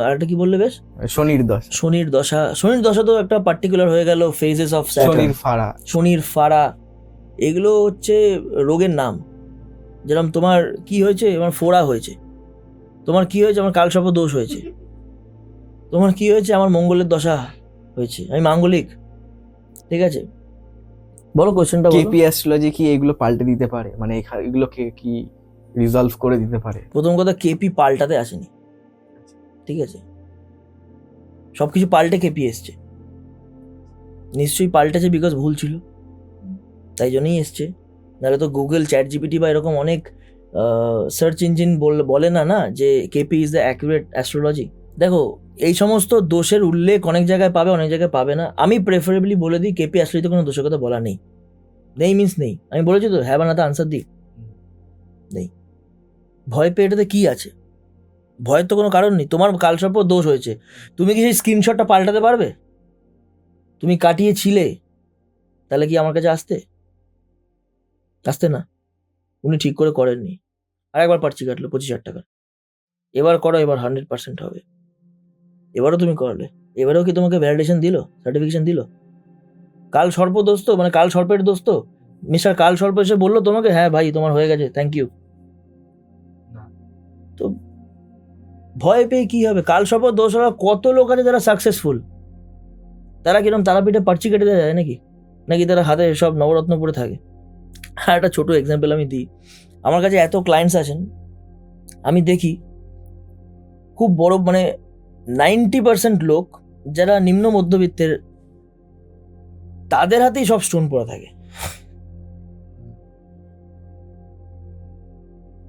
আরেকটা কি বললে বেশ, শনির দশা, শনির দশা। শনির দশা তো একটা পার্টিকুলার হয়ে গেল, ফেজেস অফ শনির ফাড়া, শনির ফাড়া, এগুলো হচ্ছে রোগের নাম। যেরকম তোমার কি হয়েছে, আমার ফোড়া হয়েছে, তোমার কি হয়েছে, আমার কালসর্প দোষ হয়েছে, তোমার কি হয়েছে, আমার মঙ্গলের দশা হয়েছে, আমি মাঙ্গলিক। ঠিক আছে, বলো কোশ্চেনটা বলো। কেপি অ্যাস্ট্রোলজি কি এগুলো পাল্টে দিতে পারে, মানে এগুলোকে কি রিজলভ করে দিতে পারে? প্রথম কথা, কেপি পাল্টাতে আসেনি, ঠিক আছে? সবকিছু পাল্টে কেপি এসছে, নিশ্চয়ই পাল্টেছে, বিকজ ভুল ছিল তাই জন্যই এসছে। নাহলে তো গুগল, চ্যাট জিপিটি বা এরকম অনেক সার্চ ইঞ্জিন বলে না না যে KP is the accurate astrology. দেখো, এই সমস্ত দোষের উল্লেখ অনেক জায়গায় পাবে, অনেক জায়গায় পাবে না। আমি প্রেফারেবলি বলে দিই কেপি অ্যাস্ট্রোলজিতে কোনো দোষের কথা বলা নেই। নেই মিন্স নেই, আমি বলেছি তো, হ্যাঁ বা না তা আনসার দিই, নেই। ভয় পেয়ে এটাতে কি আছে? ভয়ের তো কোনো কারণ নেই। তোমার কালসর্প দোষ হয়েছে, তুমি কি সেই স্ক্রিনশটটা পাল্টাতে পারবে? তুমি কাটিয়েছিলে, তাহলে কি আমার কাছে আসতে না? উনি ঠিক করে করেননি, আর একবার পার্চি কাটলো 25,000 টাকা, এবার করো, এবার 100% হবে। এবারও তুমি করালে, এবারেও কি তোমাকে ভ্যালিডেশন দিল, সার্টিফিকেশন দিল? কাল সর্প দোস্ত, মানে কাল সর্পের দোস্ত মিস্টার কাল সর্প এসে বললো তোমাকে হ্যাঁ ভাই তোমার হয়ে গেছে, থ্যাংক ইউ? তো ভয় পেয়ে কি হবে? কাল সর্প দোষ হওয়া কত লোক আছে যারা সাকসেসফুল, তারা কিরকম তারাপীঠে পার্চি কেটে দেওয়া যায় নাকি? নাকি তারা হাতে সব নবরত্ন পরে থাকে? আর একটা ছোট এক্সাম্পল আমি দিই, আমার কাছে এত ক্লায়েন্টস আছেন, আমি দেখি খুব বড় মানে 90% লোক যারা নিম্ন মধ্যবিত্তের, তাদের হাতেই সব স্টোন পড়া থাকে।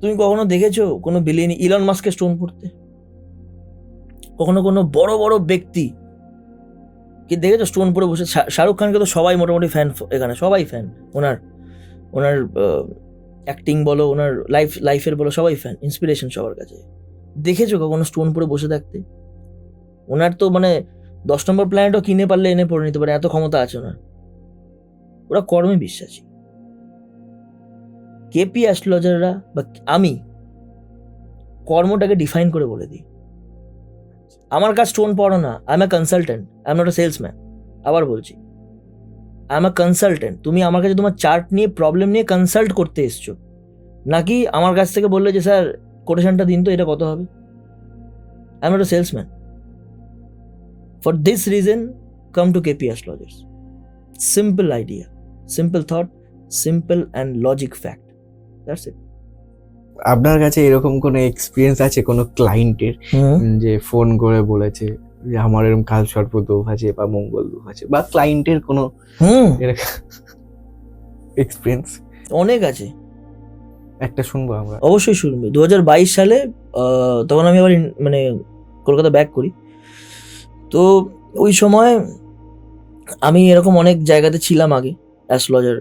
তুমি কখনো দেখেছো কোনো বিলিয়নি ইলন মাস্কের স্টোন পড়তে? কখনো কোনো বড় বড় ব্যক্তি কি দেখেছো স্টোন পরে বসে? শাহরুখ খানকে তো সবাই মোটামুটি ফ্যান, এখানে সবাই ফ্যান ওনার, ওনার অ্যাক্টিং বলো, ওনার লাইফের বলো, সবাই ফ্যান, ইন্সপিরেশন সবার কাছে। দেখেছো কখনো স্টোন পরে বসে থাকতে? ওনার তো মানে 10 নম্বর প্ল্যানেটও কিনে পারলে এনে পড়ে নিতে পারে, এত ক্ষমতা আছে ওনার। ওরা কর্মে বিশ্বাসী। কেপি অ্যাস্ট্রোলজাররা বা আমি কর্মটাকে ডিফাইন করে বলে দিই। আমার কাজ স্টোন পড়ো না, I M A consultant, I am not a salesman. আবার বলছি, আই এম এ কনসালটেন্ট। তুমি আমার কাছে তোমার চার্ট নিয়ে, প্রবলেম নিয়ে কনসাল্ট করতে এসছো, নাকি আমার কাছ থেকে বললে যে স্যার কোটেশনটা দিন তো, এটা কত হবে? I am not a salesman. For this reason come to KP astrologers. Simple idea, simple thought, simple and logic fact, that's it. আপনার কাছে এরকম কোনো এক্সপিরিয়েন্স আছে কোনো ক্লায়েন্টের যে ফোন করে বলেছে যে আমার এরকম কাল সর্প দোষ আছে বা মঙ্গল দোষ আছে, বা ক্লায়েন্টের কোনো এরকম এক্সপিরিয়েন্স? অনেক আছে, একটা শুনবো আমরা। অবশ্যই শুনবে। 2022 সালে তখন আমি আবার মানে কলকাতা ব্যাক করি। তো ওই সময় আমি এরকম অনেক জায়গাতে ছিলাম আগে, অ্যাস্ট্রোলজার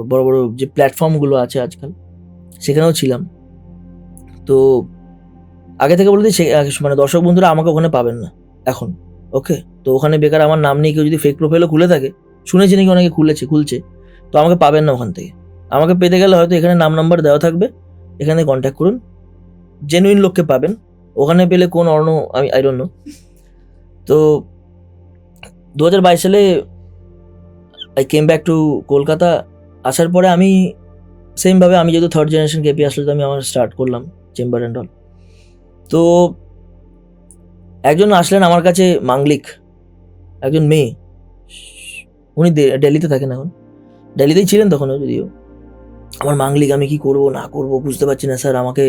বড় বড় যে প্ল্যাটফর্মগুলো আছে আজকাল, সেখানেও ছিলাম। তো আগে থেকে বলে দিই, মানে দর্শক বন্ধুরা আমাকে ওখানে পাবেন না এখন, ওকে? তো ওখানে বেকার আমার নাম নিয়ে কেউ যদি ফেক প্রোফাইলও খুলে থাকে, শুনেছি নাকি অনেকে খুলছে, তো আমাকে পাবেন না ওখান থেকে। আমাকে পেতে গেলে হয়তো এখানে নাম নাম্বার দেওয়া থাকবে, এখানে কন্ট্যাক্ট করুন, জেনুইন লোককে পাবেন। ওখানে পেলে কোন আমি আই ডোন্ট নো। তো 2022 সালে I came back to Kolkata. আসার পরে আমি সেমভাবে, আমি যেহেতু 3rd জেনারেশন কেপি আসলে, তো আমি আমার স্টার্ট করলাম চেম্বার অ্যান্ড অল। তো একজন আসলেন আমার কাছে, মাঙ্গলিক একজন মেয়ে, উনি দিল্লিতে থাকেন এখন, দিল্লিতেই ছিলেন তখনও যদিও। আমার মাঙ্গলিক, আমি কি করব না করব বুঝতে পারছি না স্যার, আমাকে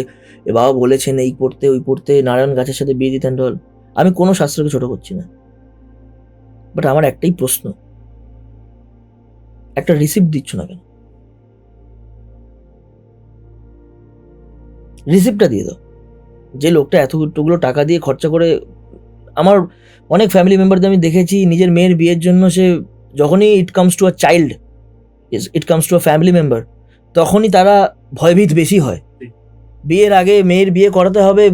বাবা বলেছেন এই পড়তে ওই পড়তে, নারায়ণ গাছের সাথে বিয়ে দিতেন ডল। আমি কোনো শাস্ত্রকে ছোট করছি না, বাট আমার একটাই প্রশ্ন, একটা রিসিপ্ট দিচ্ছ না কেন? রিসিপ্টটা দিয়ে দাও। যে লোকটা এতগুলো টাকা দিয়ে খরচা করে, আমার অনেক ফ্যামিলি মেম্বারদের আমি দেখেছি নিজের মেয়ের বিয়ের জন্য, সে যখনই it comes to a child, it comes to a family member, তখনই তারা ভয়ভীত বেশি হয়। বিয়ের আগে মেয়ের বিয়ে করাতে হবে,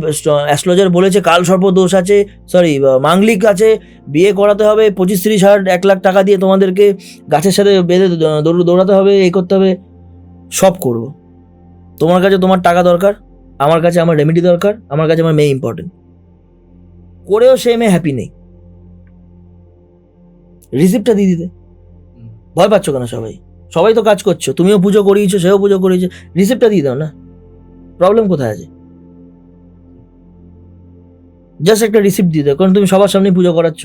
অ্যাস্ট্রোলজার বলেছে কাল সর্প দোষ আছে, সরি মাঙ্গলিক আছে, বিয়ে করাতে হবে 25-30 হাজার 1 লাখ টাকা দিয়ে, তোমাদেরকে গাছের সাথে বেঁধে দৌড়াতে হবে, এই করতে হবে। সব করব, তোমার কাছে তোমার টাকা দরকার, আমার কাছে আমার রেমেডি দরকার, আমার কাছে আমার মেয়ে ইম্পর্টেন্ট। করেও সে মেয়ে হ্যাপি নেই। রিসিপ্টটা দিয়ে দিতে ভয় পাচ্ছ কেন? সবাই তো কাজ করছো, তুমিও পুজো করিয়েছো, সেও পুজো করিয়েছে, রিসিপ্টটা দিয়ে দাও না। প্রবলেম কোথায় আছে? জাস্ট একটা রিসিপ্ট দিয়ে দাও, কারণ তুমি সবার সামনে পুজো করাচ্ছ।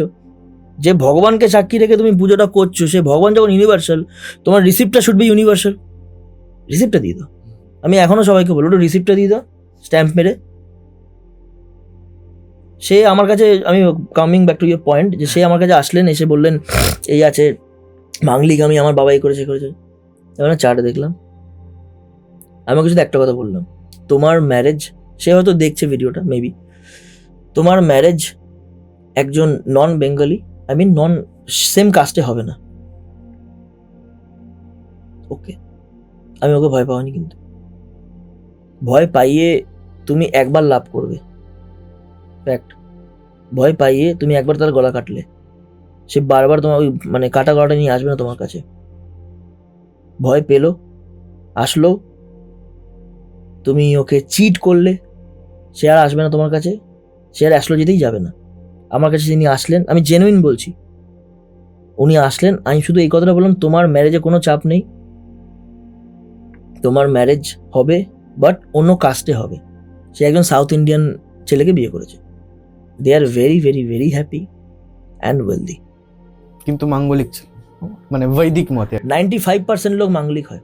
যে ভগবানকে সাক্ষী রেখে তুমি পুজোটা করছো, সে ভগবান যখন ইউনিভার্সাল, তোমার রিসিপ্টটা শুড বি ইউনিভার্সাল। রিসিপ্টটা দিয়ে দাও। আমি এখনো সবাইকে বলবো, ওটা রিসিপ্টটা দিয়ে দাও, স্ট্যাম্প মেরে। সে আমার কাছে, আমি coming back to your point, যে সে আমার কাছে আসলেন, এসে বললেন এই আছে মাঙ্গলিক, আমি আমার বাবাই করেছে। এবার চার্ট দেখলাম, আমি ওকে শুধু একটা কথা বললাম, তোমার ম্যারেজ, সে হয়তো দেখছে ভিডিওটা মেবি, তোমার ম্যারেজ একজন non Bengali, I mean non same কাস্টে হবে না, ওকে? আমি ওকে ভয় পাওয়ানি, কিন্তু ভয় পাইয়ে তুমি একবার লাভ করবে, ফ্যাক্ট। ভয় পাইয়ে তুমি একবার তার গলা কাটলে, সে বারবার তোমার ওই মানে কাটা গলাটা নিয়ে আসবে না তোমার কাছে। ভয় পেলো, আসলো, তুমি ওকে চিট করলে, সে আর আসবে না তোমার কাছে, সে আর অ্যাস্ট্রোলজিতেই যাবে না। আমার কাছে যিনি আসলেন, আমি জেনুইন বলছি, উনি আসলেন, আমি শুধু এই কথাটা বললাম, তোমার ম্যারেজে কোনো চাপ নেই, তোমার ম্যারেজ হবে, বাট অন্য কাস্টে হবে। সে একজন সাউথ ইন্ডিয়ান ছেলেকে বিয়ে করেছে। They are very very very happy and wealthy. কিন্তু মাঙ্গলিক ছিল, মানে বৈদিক মতে। 95% লোক মাঙ্গলিক হয়,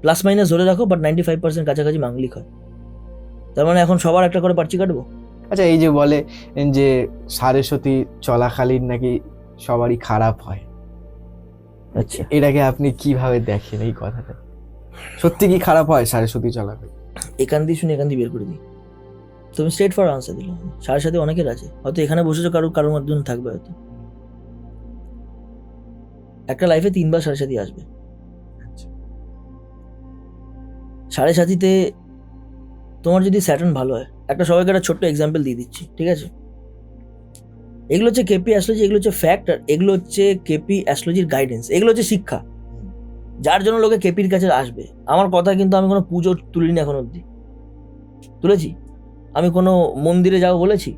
প্লাস মাইনাস ধরে রাখো, বাট 95% কাছাকাছি মাঙ্গলিক হয়। তার মানে এখন সবার একটা করে পার্চি কাটবো। আচ্ছা, এই যে বলে যে সারস্বতী চলাকালীন নাকি সবারই খারাপ হয়, আচ্ছা, এটাকে আপনি কিভাবে দেখেন এই কথাটা? সত্যি কি খারাপ হয় সারস্বতী চলাকালীন? এখান দিয়ে শুনে এখান দিয়ে বের করে দিই। তুমি স্ট্রেট ফর আনসার দিলাম। সাড়ে সাথে অনেকের আছে, হয়তো এখানে বসেছো, কারোর মাধ্যমে থাকবে হয়তো। একটা লাইফে 3বার সাড়ে সাথী আসবে। সাড়ে সাথীতে তোমার যদি স্যাটার্ন ভালো হয়, একটা সবাইকে একটা ছোট্ট এক্সাম্পল দিয়ে দিচ্ছি, ঠিক আছে? এগুলো হচ্ছে কেপি অ্যাস্ট্রোলজি, এগুলো হচ্ছে ফ্যাক্ট, আর এগুলো হচ্ছে কেপি অ্যাস্ট্রোলজির গাইডেন্স, এগুলো হচ্ছে শিক্ষা, যার জন্য লোকে কেপির কাছে আসবে। আমার কথা কিন্তু আমি কোনো পুজো তুলিনি এখন অবধি। তুলেছি? আমি কোনো মন্দিরে যাও বলেছি?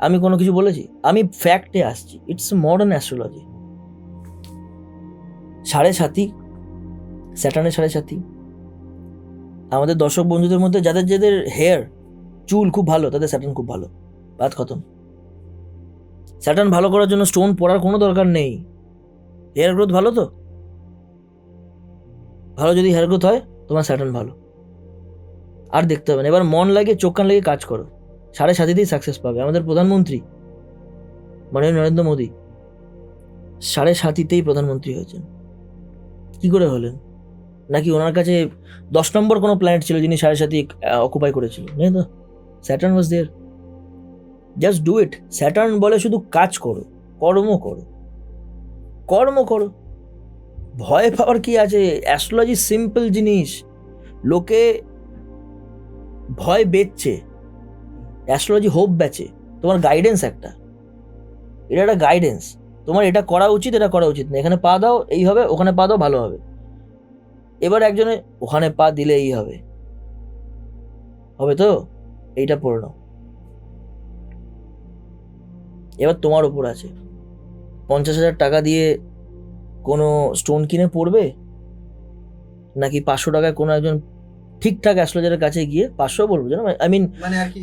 আমি কোনো কিছু বলেছি? আমি ফ্যাক্টে আসছি। It's modern astrology. সাড়ে সাথী, স্যাটার্নের সাড়ে সাথী, আমাদের দর্শক বন্ধুদের মধ্যে যাদের যাদের হেয়ার, চুল খুব ভালো, তাদের স্যাটার্ন খুব ভালো, বাদ খতম। স্যাটার্ন ভালো করার জন্য স্টোন পড়ার কোনো দরকার নেই। হেয়ার গ্রোথ ভালো তো ভালো, যদি হেয়ার গ্রোথ হয় তোমার স্যাটার্ন ভালো, আর দেখতে হবে না। এবার মন লাগে, চোখ কান লাগে কাজ করো, সাড়ে সাথীতেই সাকসেস পাবে। আমাদের প্রধানমন্ত্রী মাননীয় নরেন্দ্র মোদী সাড়ে সাথীতেই প্রধানমন্ত্রী হয়েছেন। কি করে হলেন? নাকি ওনার কাছে 10 নম্বর কোনো প্ল্যানেট ছিল যিনি সাড়ে সাথী অকুপাই করেছিল? নেই তো, Saturn was there. Just do it. Saturn বলে শুধু কাজ করো, কর্ম করো, কর্ম করো। ভয় পাওয়ার কি আছে? অ্যাস্ট্রোলজি সিম্পল জিনিস, লোকে ভয় বেচছে, অ্যাস্ট্রোলজি হোপ বেচে। তোমার গাইডেন্স একটা, এটা একটা গাইডেন্স। তোমার এটা করা উচিত, এটা করা উচিত না, এখানে পা দাও এই হবে, ওখানে পা দাও ভালো হবে। এবার একজনে ওখানে পা দিলে এই হবে, হবে তো এইটা পড়ে নাও। এবার তোমার উপর আছে, 50,000 টাকা দিয়ে কোনো স্টোন কিনে পড়বে, নাকি 500 টাকায় কোনো একজন ঠিকঠাক অ্যাস্ট্রোলজারের কাছে গিয়ে 500 বলবো জানো, I mean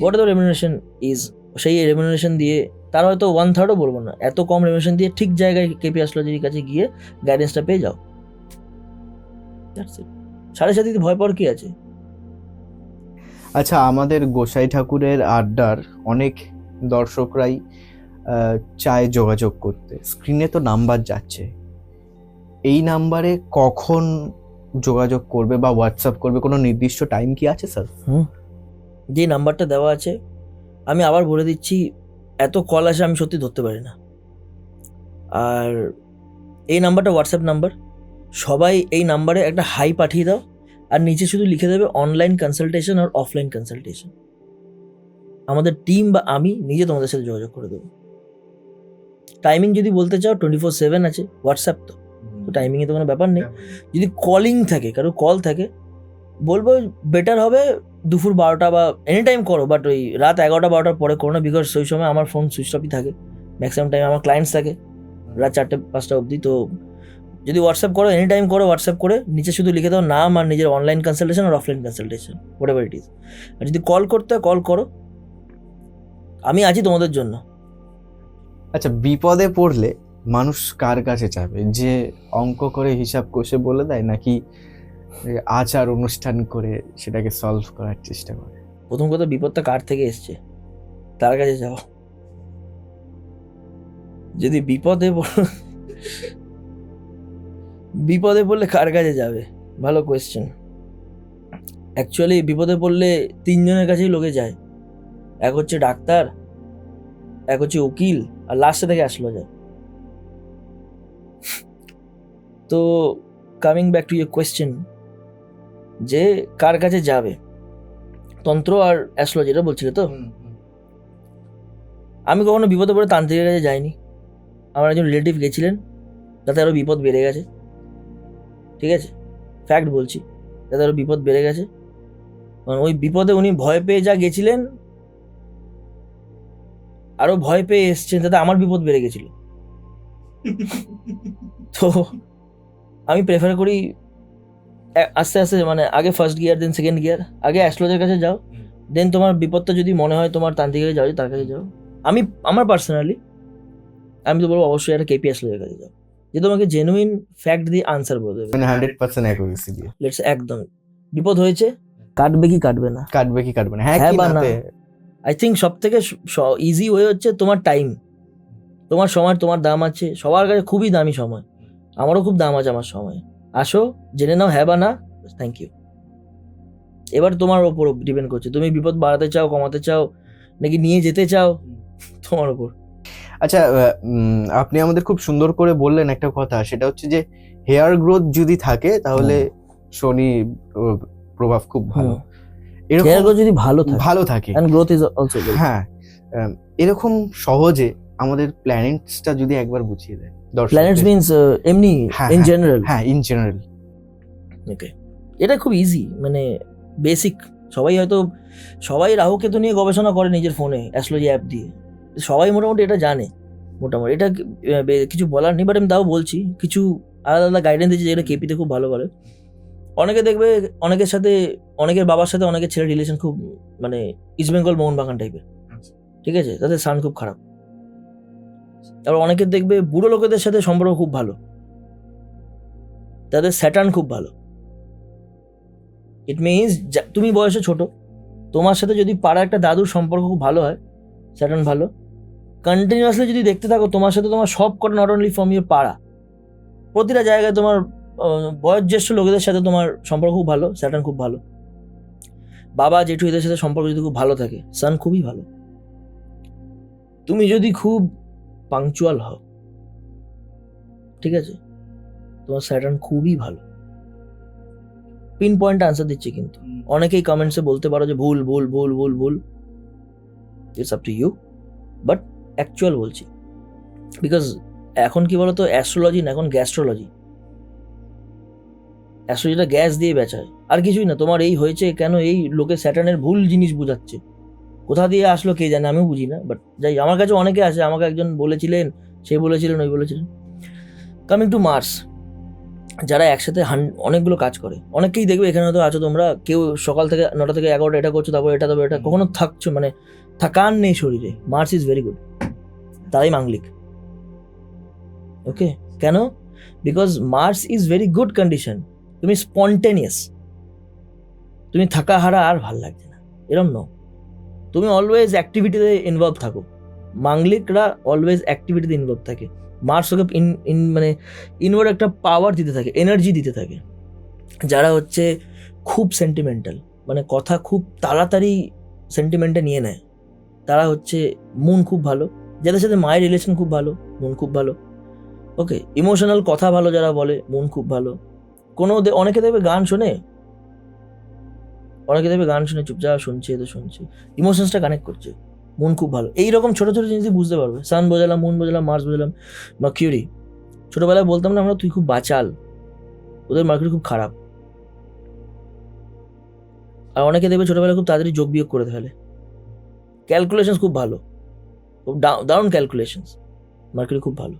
what the remuneration is, সেই রেমিউনারেশন দিয়ে, তার হয়তো 1/3ও বলবো না, এত কম রেমিউনারেশন দিয়ে ঠিক জায়গায় কেপি অ্যাস্ট্রোলজির কাছে গিয়ে গাইডেন্সটা পেয়ে যাও। সাড়ে সাথীতে ভয় পাওয়ার কি আছে? আচ্ছা, আমাদের গোসাই ঠাকুরের আড্ডার অনেক দর্শকরাই চায় যোগাযোগ করতে। স্ক্রিনে তো নাম্বার যাচ্ছে, এই নাম্বারে কখন যোগাযোগ করবে বা হোয়াটসঅ্যাপ করবে, কোনো নির্দিষ্ট টাইম কি আছে স্যার? যে নাম্বারটা দেওয়া আছে, আমি আবার বলে দিচ্ছি, এত কল আসে আমি সত্যি ধরতে পারি না। আর এই নাম্বারটা হোয়াটসঅ্যাপ নাম্বার, সবাই এই নাম্বারে একটা হাই পাঠিয়ে দাও, আর নিচে শুধু লিখে দেবে অনলাইন কনসালটেশন আর অফলাইন কনসালটেশন। আমাদের টিম বা আমি নিজে তোমাদের সাথে যোগাযোগ করে দেবো। টাইমিং যদি বলতে চাও 24/7 আছে, হোয়াটসঅ্যাপ তো টাইমিংয়ে তো কোনো ব্যাপার নেই। যদি কলিং থাকে, কারো কল থাকে, বলবো বেটার হবে দুপুর 12টা বা এনি টাইম করো, বাট ওই রাত 11টা 12টার পরে করো না, বিকজ ওই সময় আমার ফোন সুইচ অফই থাকে, ম্যাক্সিমাম টাইম আমার ক্লায়েন্টস থাকে রাত 4টে 5টা অবধি। তো যদি হোয়াটসঅ্যাপ করো, এনি টাইম করো, হোয়াটসঅ্যাপ করে নিচে শুধু লিখে দাও নাম আর নিজের অনলাইন কনসালটেশন আর offline consultation, whatever it is. আর যদি কল করতে হয় কল করো, আমি আছি তোমাদের জন্য। আচ্ছা, বিপদে পড়লে মানুষ কার কাছে যাবে? যে অঙ্ক করে হিসাব কষে বলে দেয়, নাকি আচার অনুষ্ঠান করে সেটাকে সলভ করার চেষ্টা করে? প্রথম কথা, বিপদটা কার থেকে এসছে তার কাছে যাও। যদি বিপদে পড়লে কার কাছে যাবে, ভালো কোয়েশ্চেন। অ্যাকচুয়ালি বিপদে পড়লে 3জনের কাছেই লোকে যায়, এক হচ্ছে ডাক্তার, এক হচ্ছে উকিল, আর লাস্টে থেকে আসলো যায়। তো coming back to your question, যে কার কাছে যাবে, তন্ত্র আর অ্যাস্ট্রোলজি এটা বলছিলে তো। আমি কখনো বিপদে পড়ে তান্ত্রিকের কাছে যাইনি। আমার একজন রিলেটিভ গেছিলেন, তাতে আরও বিপদ বেড়ে গেছে। ঠিক আছে, ফ্যাক্ট বলছি, তাতে আরও বিপদ বেড়ে গেছে। কারণ ওই বিপদে উনি ভয় পেয়ে যা গেছিলেন, আরো ভয় পেয়ে এসছেন, তাতে আমার বিপদ বেড়ে গেছিল। তো আমি প্রেফার করি আস্তে আস্তে, মানে আগে first gear then second gear, আগে অ্যাস্ট্রোলজার কাছে যাও, দেন তোমার বিপদটা যদি মনে হয় তোমার তান্ত্রিকের যাও, তার কাছে যাও। আমার পার্সোনালি আমি তো বলবো অবশ্যই একটা কেপি অ্যাস্ট্রোলজার কাছে যাও, যে তোমাকে জেনুইন ফ্যাক্ট দিয়ে আনসার বলে দেবে, মানে 100% অ্যাকুরেসি দিয়ে। লেটস একদম বিপদ হয়েছে, কাটবে কি কাটবে না, কাটবে কি কাটবে না, হ্যাঁ হ্যাঁ কি বা না না। তে। আই থিঙ্ক সব থেকে ইজি ওয়ে হচ্ছে তোমার টাইম, তোমার সময়, তোমার দাম আছে, সবার কাছে খুবই দামি সময়, আমারও খুব দাম আছে আমার সময়। আসো, জেনে নাও হ্যাঁ বা না, থ্যাংক ইউ। এবার তোমার ওপর ডিপেন্ড করছে, তুমি বিপদ বাড়াতে চাও, কমাতে চাও, নাকি নিয়ে যেতে চাও, তোমার ওপর। আচ্ছা, আপনি আমাদের খুব সুন্দর করে বললেন একটা কথা, সেটা হচ্ছে যে হেয়ার গ্রোথ যদি থাকে তাহলে শনি প্রভাব খুব ভালো। এরকম হেয়ার গ্রোথ যদি ভালো থাকে, ভালো থাকে, and growth is also good. হ্যাঁ, এরকম সহজে আমাদের প্ল্যানেটসটা যদি একবার বুঝিয়ে দেয় প্ল্যানেটস মিন্স এমনি হ্যাঁ, ইন হ্যাঁ, জেনারেল। হ্যাঁ ইন জেনারেল। ওকে, এটা খুব ইজি, মানে বেসিক। সবাই রাহুকেতু নিয়ে গবেষণা করে নিজের ফোনে অ্যাস্ট্রোলজি অ্যাপ দিয়ে, সবাই মোটামুটি এটা জানে। মোটামুটি এটা কিছু বলার নেই, বাট আমি তাও বলছি কিছু আলাদা আলাদা গাইডেন্স দিয়েছে যেটা কেপিতে খুব ভালো করে। অনেকে দেখবে অনেকের সাথে, অনেকের বাবার সাথে অনেকের ছেলের রিলেশন খুব, মানে ইস্ট বেঙ্গল মোহনবাগান টাইপের, ঠিক আছে, তাদের সান খুব খারাপ। তারপর অনেকের দেখবে বুড়ো লোকেদের সাথে সম্পর্ক খুব ভালো, তাদের স্যাটার্ন খুব ভালো। ইট মিনস তুমি বয়সে ছোট, তোমার সাথে যদি পাড়া একটা দাদুর সম্পর্ক খুব ভালো হয়, স্যাটার্ন ভালো, কন্টিনিউয়াসলি যদি দেখতে থাকো তোমার সাথে তোমার সব কটা, নট অনলি ফ্রম ইউর পাড়া, প্রতিটা জায়গায় তোমার বয়োজ্যেষ্ঠ লোকেদের সাথে তোমার সম্পর্ক খুব ভালো, স্যাটার্ন খুব ভালো। বাবা জেঠু এদের সাথে সম্পর্ক যদি খুব ভালো থাকে, সান খুবই ভালো। তুমি যদি খুব পাংচুয়াল হও, ঠিক আছে, তোমার স্যাটার্ন খুবই ভালো। পিন পয়েন্ট আনসার দিচ্ছি, কিন্তু অনেকেই কমেন্টসে বলতে পারো যে ভুল ভুল ভুল ভুল ভুল, it's up to you, but actual বলছি। বিকজ এখন কি বলতো, অ্যাস্ট্রোলজি না, এখন গ্যাস্ট্রোলজি। অ্যাস্ট্রোলজিটা গ্যাস দিয়ে বেচায়, আর কিছুই না। তোমার এই হয়েছে কেন, এই লোকে স্যাটার্নের ভুল জিনিস বোঝাচ্ছে, কোথা দিয়ে আসলো কে জানে, আমিও বুঝি না। বাট যাই, আমার কাছে অনেকে আছে, আমাকে একজন বলেছিলেন, সে বলেছিলেন, ওই বলেছিলেন। কামিং টু মার্স, যারা একসাথে অনেকগুলো কাজ করে, অনেকেই দেখবে এখানে হয়তো আছো তোমরা, কেউ সকাল থেকে 9টা থেকে 11টা এটা করছো, তারপর এটা, তারপর এটা, কখনো থাকছো, মানে থাকান নেই শরীরে। মার্স ইজ ভেরি গুড, তারাই মাঙ্গলিক। ওকে, কেন? Because Mars is very good condition. তুমি স্পন্টেনিয়াস, তুমি থাকা হারা আর ভাল লাগছে না, এরম নো, তুমি অলওয়েজ অ্যাক্টিভিটিতে ইনভলভ থাকো। মাঙ্গলিকরা অলওয়েজ অ্যাক্টিভিটিতে ইনভলভ থাকে। মার্স ওকে মানে ইনওয়ার্ড একটা পাওয়ার দিতে থাকে, এনার্জি দিতে থাকে। যারা হচ্ছে খুব সেন্টিমেন্টাল, মানে কথা খুব তাড়াতাড়ি সেন্টিমেন্টে নিয়ে নেয়, তারা হচ্ছে মন খুব ভালো। যাদের সাথে মায়ের রিলেশন খুব ভালো, মন খুব ভালো। ওকে, ইমোশনাল কথা ভালো যারা বলে, মন খুব ভালো। অনেকে দেখবে গান শোনে, চুপচাপ শুনছে, তো শুনছে, ইমোশনসটা কানেক্ট করছে, মন খুব ভালো। এইরকম ছোট ছোট জিনিসই বুঝতে পারবে। সান বোঝালাম, মুন বোঝালাম, মার্স বোঝালাম, মার্কিউরি। ছোটবেলায় বলতাম না আমরা, তুই খুব বাচাল, ওদের মার্কিউরি খুব খারাপ। আর অনেকে দেখবে ছোটবেলায় খুব তাড়াতাড়ি যোগ বিয়োগ করে ফেলে। ক্যালকুলেশন খুব ভালো, খুব দারুণ ক্যালকুলেশন, মার্কিউরি খুব ভালো।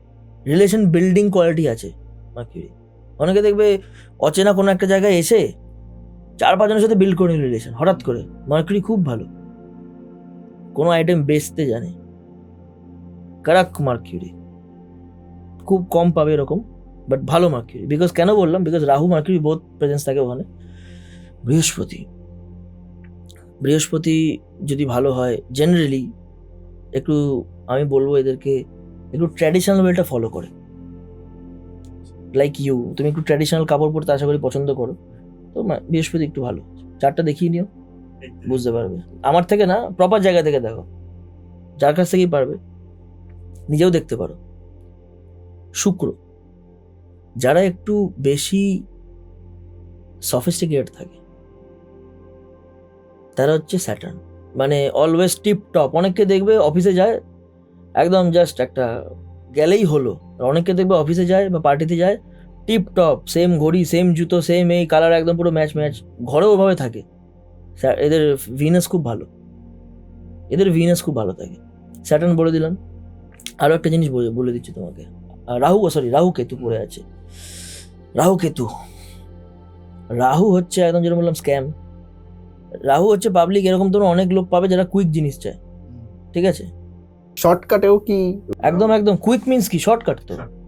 রিলেশন বিল্ডিং কোয়ালিটি আছে মার্কিউরি। অনেকে দেখবে অচেনা কোনো একটা জায়গায় এসে 4-5 জনের সাথে বিল্ড করে নিল রিলেশন হঠাৎ করে, মার্কিউরি খুব ভালো। কোনো আইটেম বেচতে জানে, কারাক মার্কিউরি। খুব কম পাবে এরকম, বাট ভালো মার্কিউরি। বিকজ কেন বললাম, because Rahu mercury both presence থাকে ওখানে। বৃহস্পতি যদি ভালো হয়, জেনারেলি একটু আমি বলবো এদেরকে একটু ট্র্যাডিশনাল ওয়েটা ফলো করে। লাইক ইউ, তুমি একটু ট্র্যাডিশনাল কাপড় পরতে আশা করি পছন্দ করো, তো বৃহস্পতি একটু ভালো। চারটা দেখিয়ে নিও, বুঝতে পারবে। আমার থেকে না, প্রপার জায়গা থেকে দেখো, যার কাছ থেকেই পারবে, নিজেও দেখতে পারো। শুক্র, যারা একটু বেশি সফিস্টিকেটেড থাকে, তারা হচ্ছে স্যাটার্ন, মানে অলওয়েজ টিপ টপ। অনেককে দেখবে অফিসে যায় একদম জাস্ট একটা গেলেই হলো, অনেককে দেখবে অফিসে যায় বা পার্টিতে যায় টিপ টপ, সেম ঘড়ি, সেম জুতো, সেম এই কালার, একদম পুরো ম্যাচ, ঘরেও ওভাবে থাকে। এদের ভিনাস খুব ভালো থাকে। স্যাটার্ন বলে দিলাম। আরও একটা জিনিস বলে দিচ্ছি তোমাকে, রাহু কেতু পড়ে আছে। রাহু হচ্ছে একদম যেটা বললাম স্ক্যাম। রাহু হচ্ছে পাবলিক, এরকম তোমরা অনেক লোক পাবে যারা কুইক জিনিস চায়, ঠিক আছে? শর্টকাটেও কি? একদম কুইক মিন্স কি?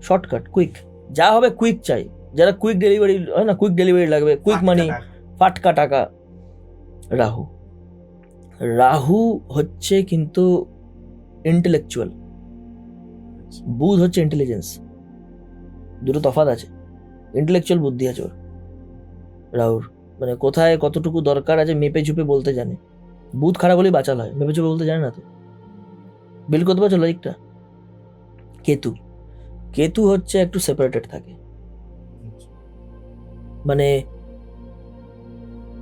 শর্টকাট কুইক, যা হবে কুইক চাই। যারা কুইক ডেলিভারি হয় না, কুইক ডেলিভারি লাগবে, কুইক মানি, ফাটকা টাকা। রাহু হচ্ছে কিন্তু ইন্টেলেকচুয়াল, বুধ হচ্ছে ইন্টেলিজেন্স। দুটো তফাৎ আছে। ইন্টেলেকচুয়াল বুদ্ধি আছে ওর, রাহুর। মানে কোথায় কতটুকু দরকার আছে মেপে চুপে বলতে জানে। বুধ খারাপ হলেই বাঁচাল হয়, মেপে চুপে বলতে জানে না তো। বিল করতে পারছো লজিকটা? কেতু হচ্ছে একটু সেপারেটেড থাকে, মানে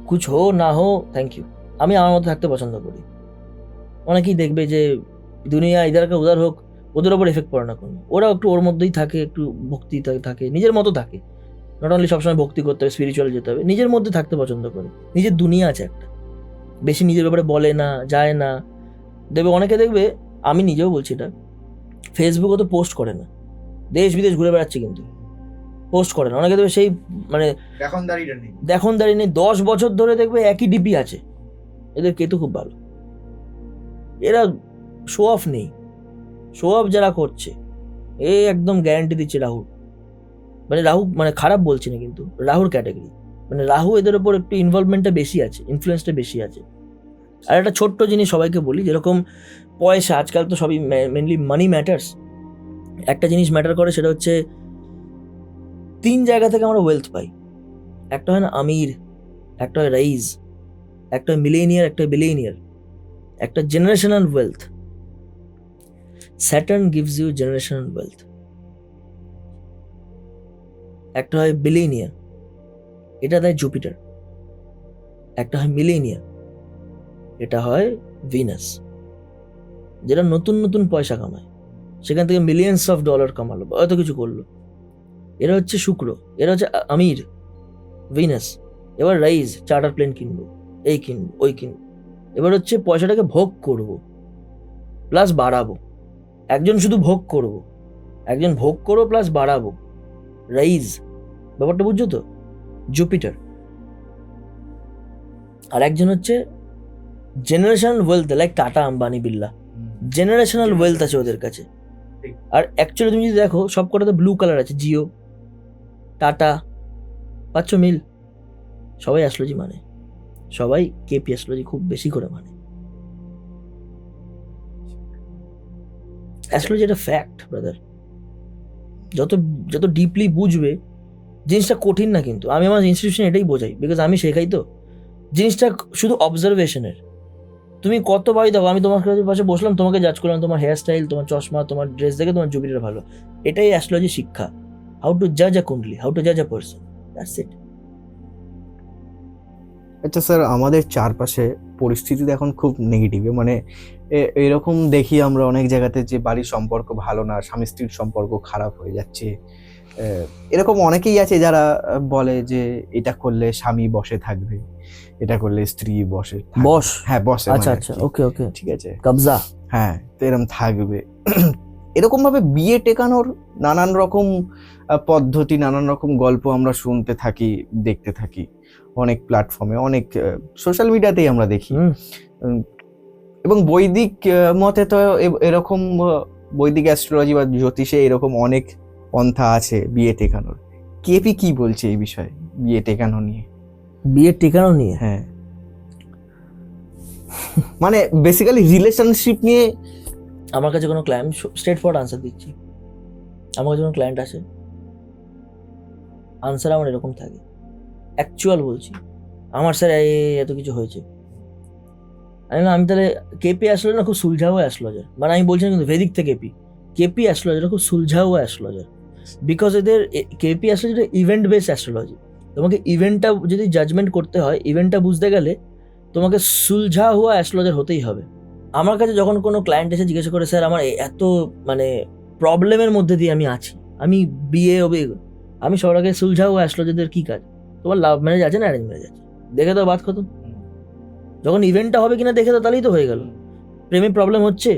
কুছ হো না হো থ্যাংক ইউ, আমি আমার মধ্যে থাকতে পছন্দ করি। অনেকেই দেখবে যে দুনিয়া ইধারকে উদার হোক, ওদের ওপর এফেক্ট পড়ে না কোনো, ওরা একটু ওর মধ্যেই থাকে, একটু ভক্তি থাকে, নিজের মতো থাকে। নট অনলি সবসময় ভক্তি করতে হবে, স্পিরিচুয়াল যেতে হবে, নিজের মধ্যে থাকতে পছন্দ করে। নিজের দুনিয়া আছে একটা, বেশি নিজের ব্যাপারে বলে না, যায় না। অনেকে দেখবে, আমি নিজেও বলছি এটা, ফেসবুকে তো পোস্ট করে না, দেশ বিদেশ ঘুরে বেড়াচ্ছে কিন্তু পোস্ট করে না। অনেকে দেখবে সেই মানে দেখুন দাঁড়িয়ে নেই, 10 বছর ধরে দেখবে একই ডিপি আছে। এদের কেতু খুব ভালো, এরা শো অফ নেই। শো অফ যারা করছে, এ একদম গ্যারান্টি দিচ্ছে রাহু মানে খারাপ বলছি না, কিন্তু রাহুর ক্যাটাগরি, মানে রাহু এদের ওপর একটু ইনভলভমেন্টটা বেশি আছে, ইনফ্লুয়েন্সটা বেশি আছে। আর একটা ছোট্ট জিনিস সবাইকে বলি, যেরকম পয়সা, আজকাল তো সবই মেনলি মানি ম্যাটার্স। একটা জিনিস ম্যাটার করে, সেটা হচ্ছে 3 জায়গা থেকে আমরা ওয়েলথ পাই। একটা হয় না আমির, একটা হয় রাইজ, একটা হয় মিলেনিয়ার, একটা বিলিয়নিয়ার, একটা generational wealth. Saturn gives you generational wealth. একটা হয় বিলিয়নিয়ার, এটা দেয় জুপিটার। একটা হয় মিলেনিয়ার, এটা হয় ভিনাস, যেটা নতুন নতুন পয়সা কামায়, সেখান থেকে মিলিয়ন্স অফ ডলার কামালো, এত কিছু করলো। এরা হচ্ছে শুক্র, এরা হচ্ছে আমির, ভিনাস। এবার রাইজ, চার্টার প্লেন কিনবো, এই কিনবো, ওই কিনবো। এবার হচ্ছে পয়সাটাকে ভোগ করব প্লাস বাড়াবো। একজন শুধু ভোগ করব, একজন ভোগ করবো প্লাস বাড়াবো, রাইজ। ব্যাপারটা বুঝছো তো? জুপিটার। আর একজন হচ্ছে generational wealth, like Tata, Ambani, Birla. Generational wealth আছে ওদের কাছে। আর অ্যাকচুয়ালি তুমি যদি দেখো, সব কটাতে ব্লু কালার আছে, জিও, টাটা, পাচ্ছ মিল? সবাই অ্যাস্ট্রোলজি মানে, সবাই কেপি অ্যাস্ট্রোলজি খুব বেশি করে মানে। অ্যাস্ট্রোলজি একটা ফ্যাক্ট ব্রাদার। যত ডিপলি বুঝবে, জিনিসটা কঠিন না, কিন্তু আমি আমার ইনস্টিটিউশন এটাই বোঝাই, বিকজ আমি শেখাই তো। জিনিসটা শুধু অবজারভেশনের। তুমি কত বাড়ি দাও, আমি তোমার পাশে বসলাম, তোমাকে জাজ করলাম, তোমার হেয়ার স্টাইল, তোমার চশমা, তোমার ড্রেস দেখে তোমার জুপিটার ভালো। এটাই অ্যাস্ট্রোলজি শিক্ষা, হাউ টু জাজ আ কুন্ডলি, হাউ টু জাজ আ পারসন, দ্যাটস ইট। আচ্ছা স্যার, আমাদের চারপাশে পরিস্থিতি এখন খুব নেগেটিভ, মানে এরকম দেখি আমরা অনেক জায়গাতে যে বাড়ির সম্পর্ক ভালো না, স্বামী স্ত্রীর সম্পর্ক খারাপ হয়ে যাচ্ছে। এরকম অনেকেই আছে যারা বলে যে এটা করলে স্বামী বসে থাকবে, এটা করলে স্ত্রী বসে থাকবে। বস? হ্যাঁ, বসে। আচ্ছা আচ্ছা, ওকে ওকে, ঠিক আছে, কবজা। হ্যাঁ, তো এরকম থাকবে। এরকম ভাবে বিয়ে টেকানোর নানান রকম পদ্ধতি, নানান রকম গল্প আমরা শুনতে থাকি, দেখতে থাকি অনেক প্ল্যাটফর্মে, অনেক সোশ্যাল মিডিয়াতেই আমরা দেখি। এবং বৈদিক মতে তো এরকম বৈদিক অ্যাস্ট্রোলজি বা জ্যোতিষে এরকম অনেক পন্থা আছে বিয়ে টেকানোর। কেপি কি বলছে এই বিষয়ে, বিয়ে টেকানো নিয়ে? বিয়ে টেকানো নিয়ে? হ্যাঁ, মানে বেসিক্যালি রিলেশনশিপ নিয়ে। আমার কাছে কোনো ক্লায়েন্ট, স্ট্রেট ফরওয়ার্ড আনসার দিচ্ছি, আমার কাছে কোনো ক্লায়েন্ট আসে, আনসার আমার এরকম থাকে, অ্যাকচুয়াল বলছি, আমার স্যার এত কিছু হয়েছে। আমি তাহলে কেপি অ্যাস্ট্রোলজার খুব সুলঝাও অ্যাস্ট্রোলজার, মানে আমি বলছি না কিন্তু ভেদিক থেকে কেপি অ্যাস্ট্রোলজার খুব সুলঝাও অ্যাস্ট্রোলজার, বিকজ এদের KP astrologer event base astrology. তোমাকে ইভেন্টটা যদি জাজমেন্ট করতে হয়, ইভেন্টটা বুঝতে গেলে তোমাকে সুলঝা হওয়া অ্যাস্ট্রোলজার হতেই হবে। আমার কাছে যখন কোনো ক্লায়েন্ট এসে জিজ্ঞাসা করে, স্যার আমার এত মানে প্রবলেমের মধ্যে দিয়ে আমি আছি, আমি বিয়ে হবে, আমি সবার আগে সুলঝা হওয়া অ্যাস্ট্রোলজারদের কী কাজ? তোমার লাভ ম্যারেজ আছে না অ্যারেঞ্জ ম্যারেজ আছে, দেখে দাও, বাদ খতম। যখন ইভেন্টটা হবে কিনা দেখে দাও, তাহলেই তো হয়ে গেল। প্রেমে প্রবলেম হচ্ছে,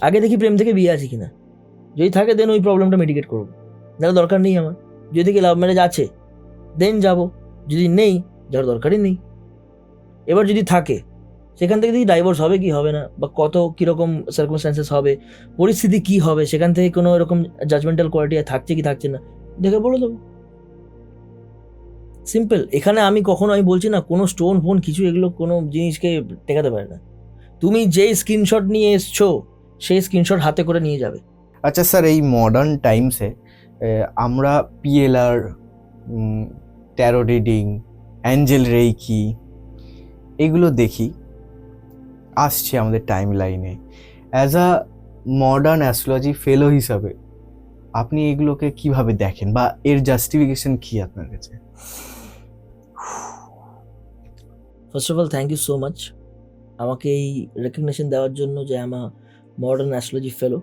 আগে দেখি প্রেম থেকে বিয়ে আছে কিনা, যদি থাকে দেন ওই প্রবলেমটা মিটিগেট করবো, যারা দরকার নেই আমার। যদি দেখি লাভ ম্যারেজ আছে দেন যাব, যদি নেই যাওয়ার দরকারই নেই। এবার যদি থাকে সেখান থেকে দেখি ডাইভোর্স হবে কি হবে না, বা কত কীরকম সার্কামস্ট্যান্সেস হবে, পরিস্থিতি কি হবে, সেখান থেকে কোনো এরকম জাজমেন্টাল কোয়ালিটি থাকছে কি থাকছে না দেখে বলে দেবো, সিম্পল। এখানে আমি বলছি না কোনো স্টোন ফোন কিছু এগুলো কোনো জিনিসকে টেকাতে পারে না। তুমি যেই স্ক্রিনশট নিয়ে এসছো সেই স্ক্রিনশট হাতে করে নিয়ে যাবে। আচ্ছা স্যার, এই মডার্ন টাইমসে আমরা PLR, taro reading, Angel reiki এগুলো দেখি, আসছে আমাদের টাইম লাইনে। অ্যাজ আ মডার্ন অ্যাস্ট্রোলজি ফেলো হিসাবে আপনি এগুলোকে কিভাবে দেখেন, বা এর জাস্টিফিকেশন কি আপনার কাছে? First of all thank you so much আমাকে এই রেকগনিশন দেওয়ার জন্য যে আমার modern astrology fellow.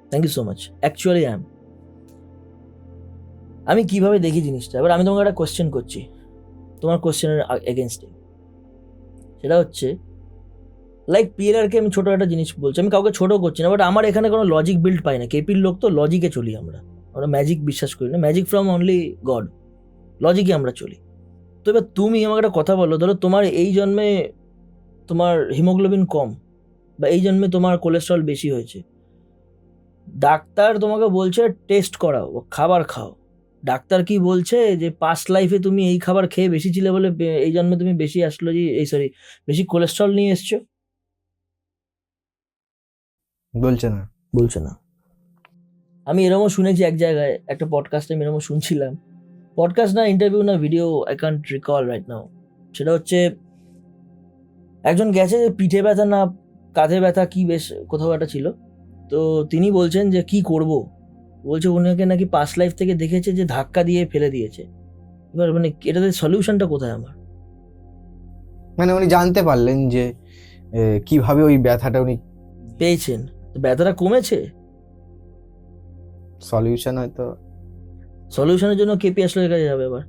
Thank you so much. Actually আমি কিভাবে দেখি জিনিসটা, এবার আমি তোমাকে একটা কোয়েশ্চেন করছি তোমার কোয়েশ্চেনের এগেনস্টে। সেটা হচ্ছে লাইক পিএলআরকে আমি ছোটো একটা জিনিস বলছি, আমি কাউকে ছোটো করছি না, বাট আমার এখানে কোনো লজিক বিল্ড পাই না। কেপির লোক তো লজিকে চলি আমরা ম্যাজিক বিশ্বাস করি না, ম্যাজিক ফ্রম অনলি গড, লজিকে আমরা চলি। তো এবার তুমি আমাকে একটা কথা বলো, ধরো তোমার এই জন্মে তোমার হিমোগ্লোবিন কম, বা এই জন্মে তোমার কোলেস্ট্রল বেশি হয়েছে, ডাক্তার তোমাকে বলছে টেস্ট করাও, খাবার খাও, ডাক্তার কি বলছে যে পাস্ট লাইফে তুমি এই খাবার খেয়ে বেশি ছিলে বলে এই জন্মে তুমি বেশি বেশি কোলেস্ট্রল নিয়ে এসছো? বলছে না। আমি এরকমও শুনেছি এক জায়গায় একটা পডকাস্টে, আমি এরকম শুনছিলাম, পডকাস্ট না ইন্টারভিউ না video, I can't recall right now. সেটা হচ্ছে একজন গেছে পিঠে ব্যথা না কাঁধে ব্যথা কি বেশ কোথাও একটা ছিল, তো তিনি বলছেন যে কি করব, বলছে উনাকে নাকি পাস্ট লাইফ থেকে দেখেছে যে ধাক্কা দিয়ে ফেলে দিয়েছে। এবার মানে এটাতে সলিউশনটা কোথায় আমার? মানে উনি জানতে পারলেন যে কিভাবে ওই ব্যথাটা উনি পেয়েছেন, ব্যথাটা কমেছে, সলিউশন হয়তো। সলিউশনের জন্য কেপি আসলে কাছে যাবে, এবার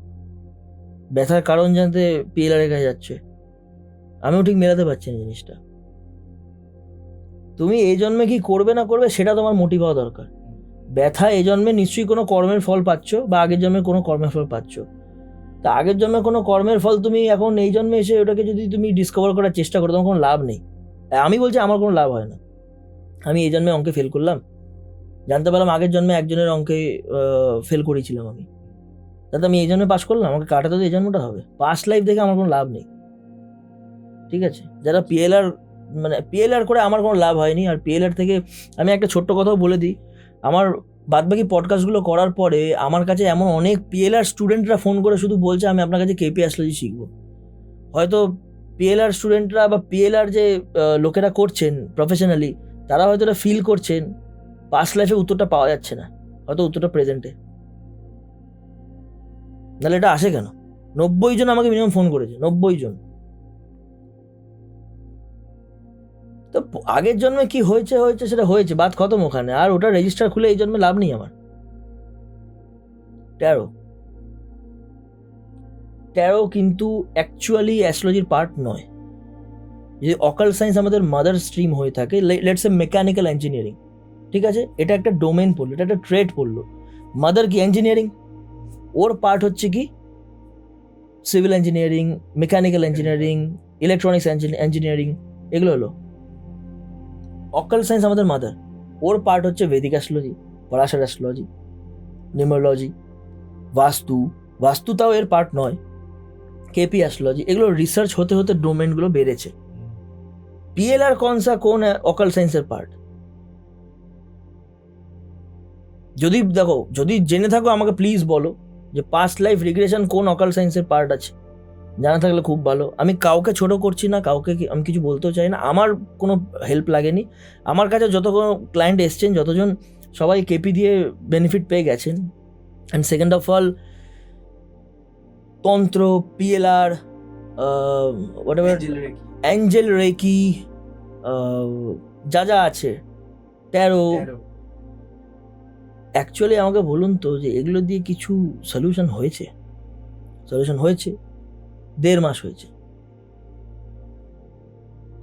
ব্যথার কারণ জানতে পিএলআর এর কাছে যাচ্ছে। আমিও ঠিক মেলাতে পারছি না জিনিসটা। তুমি এই জন্মে কি করবে না করবে সেটা তোমার মোটিভ হওয়া দরকার। ব্যথা এই জন্মে নিশ্চয়ই কোনো কর্মের ফল পাচ্ছ, বা আগের জন্মে কোনো কর্মের ফল পাচ্ছ। তা আগের জন্মে কোনো কর্মের ফল তুমি এখন এই জন্মে এসে ওটাকে যদি তুমি ডিসকভার করার চেষ্টা করো, তখন কোনো লাভ নেই। আমি বলছি আমার কোনো লাভ হয় না। আমি এই জন্মে অঙ্কে ফেল করলাম, জানতে পারলাম আগের জন্মে একজনের অঙ্কে ফেল করেছিলাম আমি, তাতে আমি এই জন্মে পাস করলাম, আমাকে কাটাতে তো এই জন্মটা হবে। পাস্ট লাইফ দেখে আমার কোনো লাভ নেই, ঠিক আছে? যারা পিএলআর করে আমার কোনো লাভ হয়নি। আর পিএলআর থেকে আমি একটা ছোট্ট কথাও বলে দিই, আমার বাদবাকি পডকাস্টগুলো করার পরে আমার কাছে এমন অনেক পিএলআর স্টুডেন্টরা ফোন করে শুধু বলছে আমি আপনার কাছে কেপি অ্যাস্ট্রোলজি শিখবো। হয়তো পিএলআর স্টুডেন্টরা বা পিএলআর যে লোকেরা করছেন প্রফেশনালি, তারা হয়তো এটা ফিল করছেন পাস্ট লাইফে উত্তরটা পাওয়া যাচ্ছে না, হয়তো উত্তরটা প্রেজেন্টে। নাহলে এটা আসে কেন? 90 জন আমাকে মিনিমাম ফোন করেছে, 90 জন। তো আগের জন্মে কি হয়েছে সেটা হয়েছে, বাদ খতম ওখানে। আর ওটা রেজিস্টার খুলে এই জন্মে লাভ নেই আমার। ট্যারো কিন্তু অ্যাকচুয়ালি অ্যাস্ট্রোলজির পার্ট নয়। যদি অকাল্ট সায়েন্স আমাদের মাদার স্ট্রিম হয়ে থাকে, লেটস এ মেকানিক্যাল ইঞ্জিনিয়ারিং, ঠিক আছে, এটা একটা ডোমেন পড়লো, এটা একটা ট্রেড পড়লো। মাদার কি ইঞ্জিনিয়ারিং, ওর পার্ট হচ্ছে কি civil engineering, mechanical engineering, electronics engineering, এগুলো হলো অকাল্ট সায়েন্স আমাদের মাদার। ওর পার্ট হচ্ছে Vedic astrology, Parashar astrology, numerology, বাস্তু তাও এর পার্ট নয়, কেপি অ্যাস্ট্রোলজি। এগুলো রিসার্চ হতে হতে ডোমেনগুলো বেড়েছে। পিএলআর কোন অকাল্ট সায়েন্সের পার্ট? যদি জেনে থাকো আমাকে প্লিজ বলো যে পাস্ট লাইফ রিগ্রেশন কোন অকাল্ট সায়েন্সের পার্ট আছে, জানা থাকলে খুব ভালো। আমি কাউকে ছোট করছি না, কাউকে আমি কিছু বলতেও চাই না, আমার কোনো হেল্প লাগেনি। আমার কাছে যত কোনো ক্লায়েন্ট এসছেন, যতজন, সবাই কেপি দিয়ে বেনিফিট পেয়ে গেছেন। অ্যান্ড সেকেন্ড অফ অল তন্ত্র, পিএলআর, অ্যাঞ্জেল রেকি, যা যা আছে, ট্যারো, অ্যাকচুয়ালি আমাকে বলুন তো যে এগুলো দিয়ে কিছু সলিউশন হয়েছে? 1.5 মাস হয়েছে।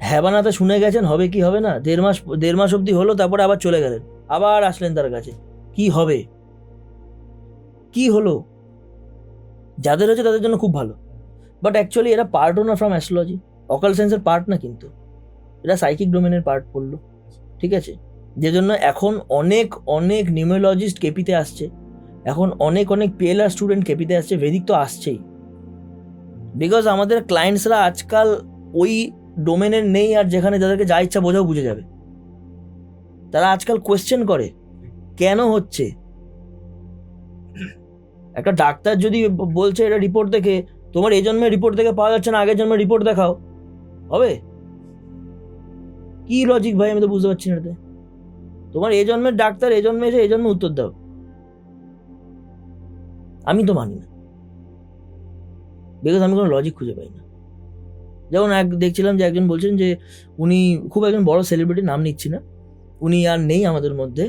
হ্যাবানাতে শুনে গেছেন হবে কি হবে না, দেড় মাস অবধি হলো, তারপরে আবার চলে গেলেন, আবার আসলেন তার কাছে, কি হবে, কি হলো? যাদের হচ্ছে তাদের জন্য খুব ভালো, বাট অ্যাকচুয়ালি এরা পার্টও না ফ্রম অ্যাস্ট্রোলজি, অকাল সায়েন্সের পার্ট না, কিন্তু এরা সাইকিক ডোমেনের পার্ট পড়লো, ঠিক আছে? যে জন্য এখন অনেক অনেক নিউমেরোলজিস্ট কেপিতে আসছে, এখন অনেক অনেক পিএলআর স্টুডেন্ট কেপিতে আসছে, ভেদিক তো আসছেই, বিকজ আমাদের ক্লায়েন্টসরা আজকাল ওই ডোমেনের নেই, আর যেখানে যাদেরকে যা ইচ্ছা বোঝাও বুঝে যাবে, তারা আজকাল কোয়েশ্চেন করে কেন হচ্ছে। একটা ডাক্তার যদি বলছে এটা রিপোর্ট দেখে, তোমার এই জন্মের রিপোর্ট দেখে পাওয়া যাচ্ছে না, আগের জন্মের রিপোর্ট দেখাও, হবে? কি লজিক ভাই, আমি তো বুঝতে পারছি না এটাতে। তোমার এই জন্মের ডাক্তার এই জন্মে এসে এই জন্মে উত্তর দাও, আমি তো মানি না, বিকজ আমি কোনো লজিক খুঁজে পাই না। যেমন দেখছিলাম যে একজন বলছেন যে উনি খুব একজন বড় সেলিব্রিটি, নাম নিচ্ছি না, উনি আর নেই আমাদের মধ্যে,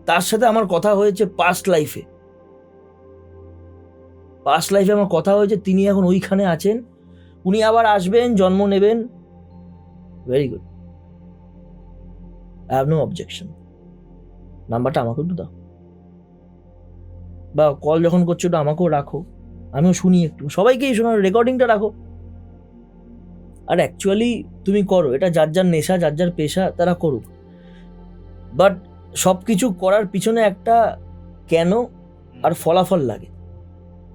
তার সাথে আমার কথা হয়েছে পাস্ট লাইফে আমার কথা হয়েছে, তিনি এখন ওইখানে আছেন, উনি আবার আসবেন, জন্ম নেবেন, very good, I have no objection, নাম্বারটা আমাকে একটু দাও, বা কল যখন করছো ওটা আমাকেও রাখো, আমিও শুনি, একটু সবাইকেই শোনার রেকর্ডিংটা রাখো। আর অ্যাকচুয়ালি তুমি করো এটা, যার যার নেশা, যার যার পেশা, তারা করুক, বাট সব কিছু করার পিছনে একটা কেন আর ফলাফল লাগে।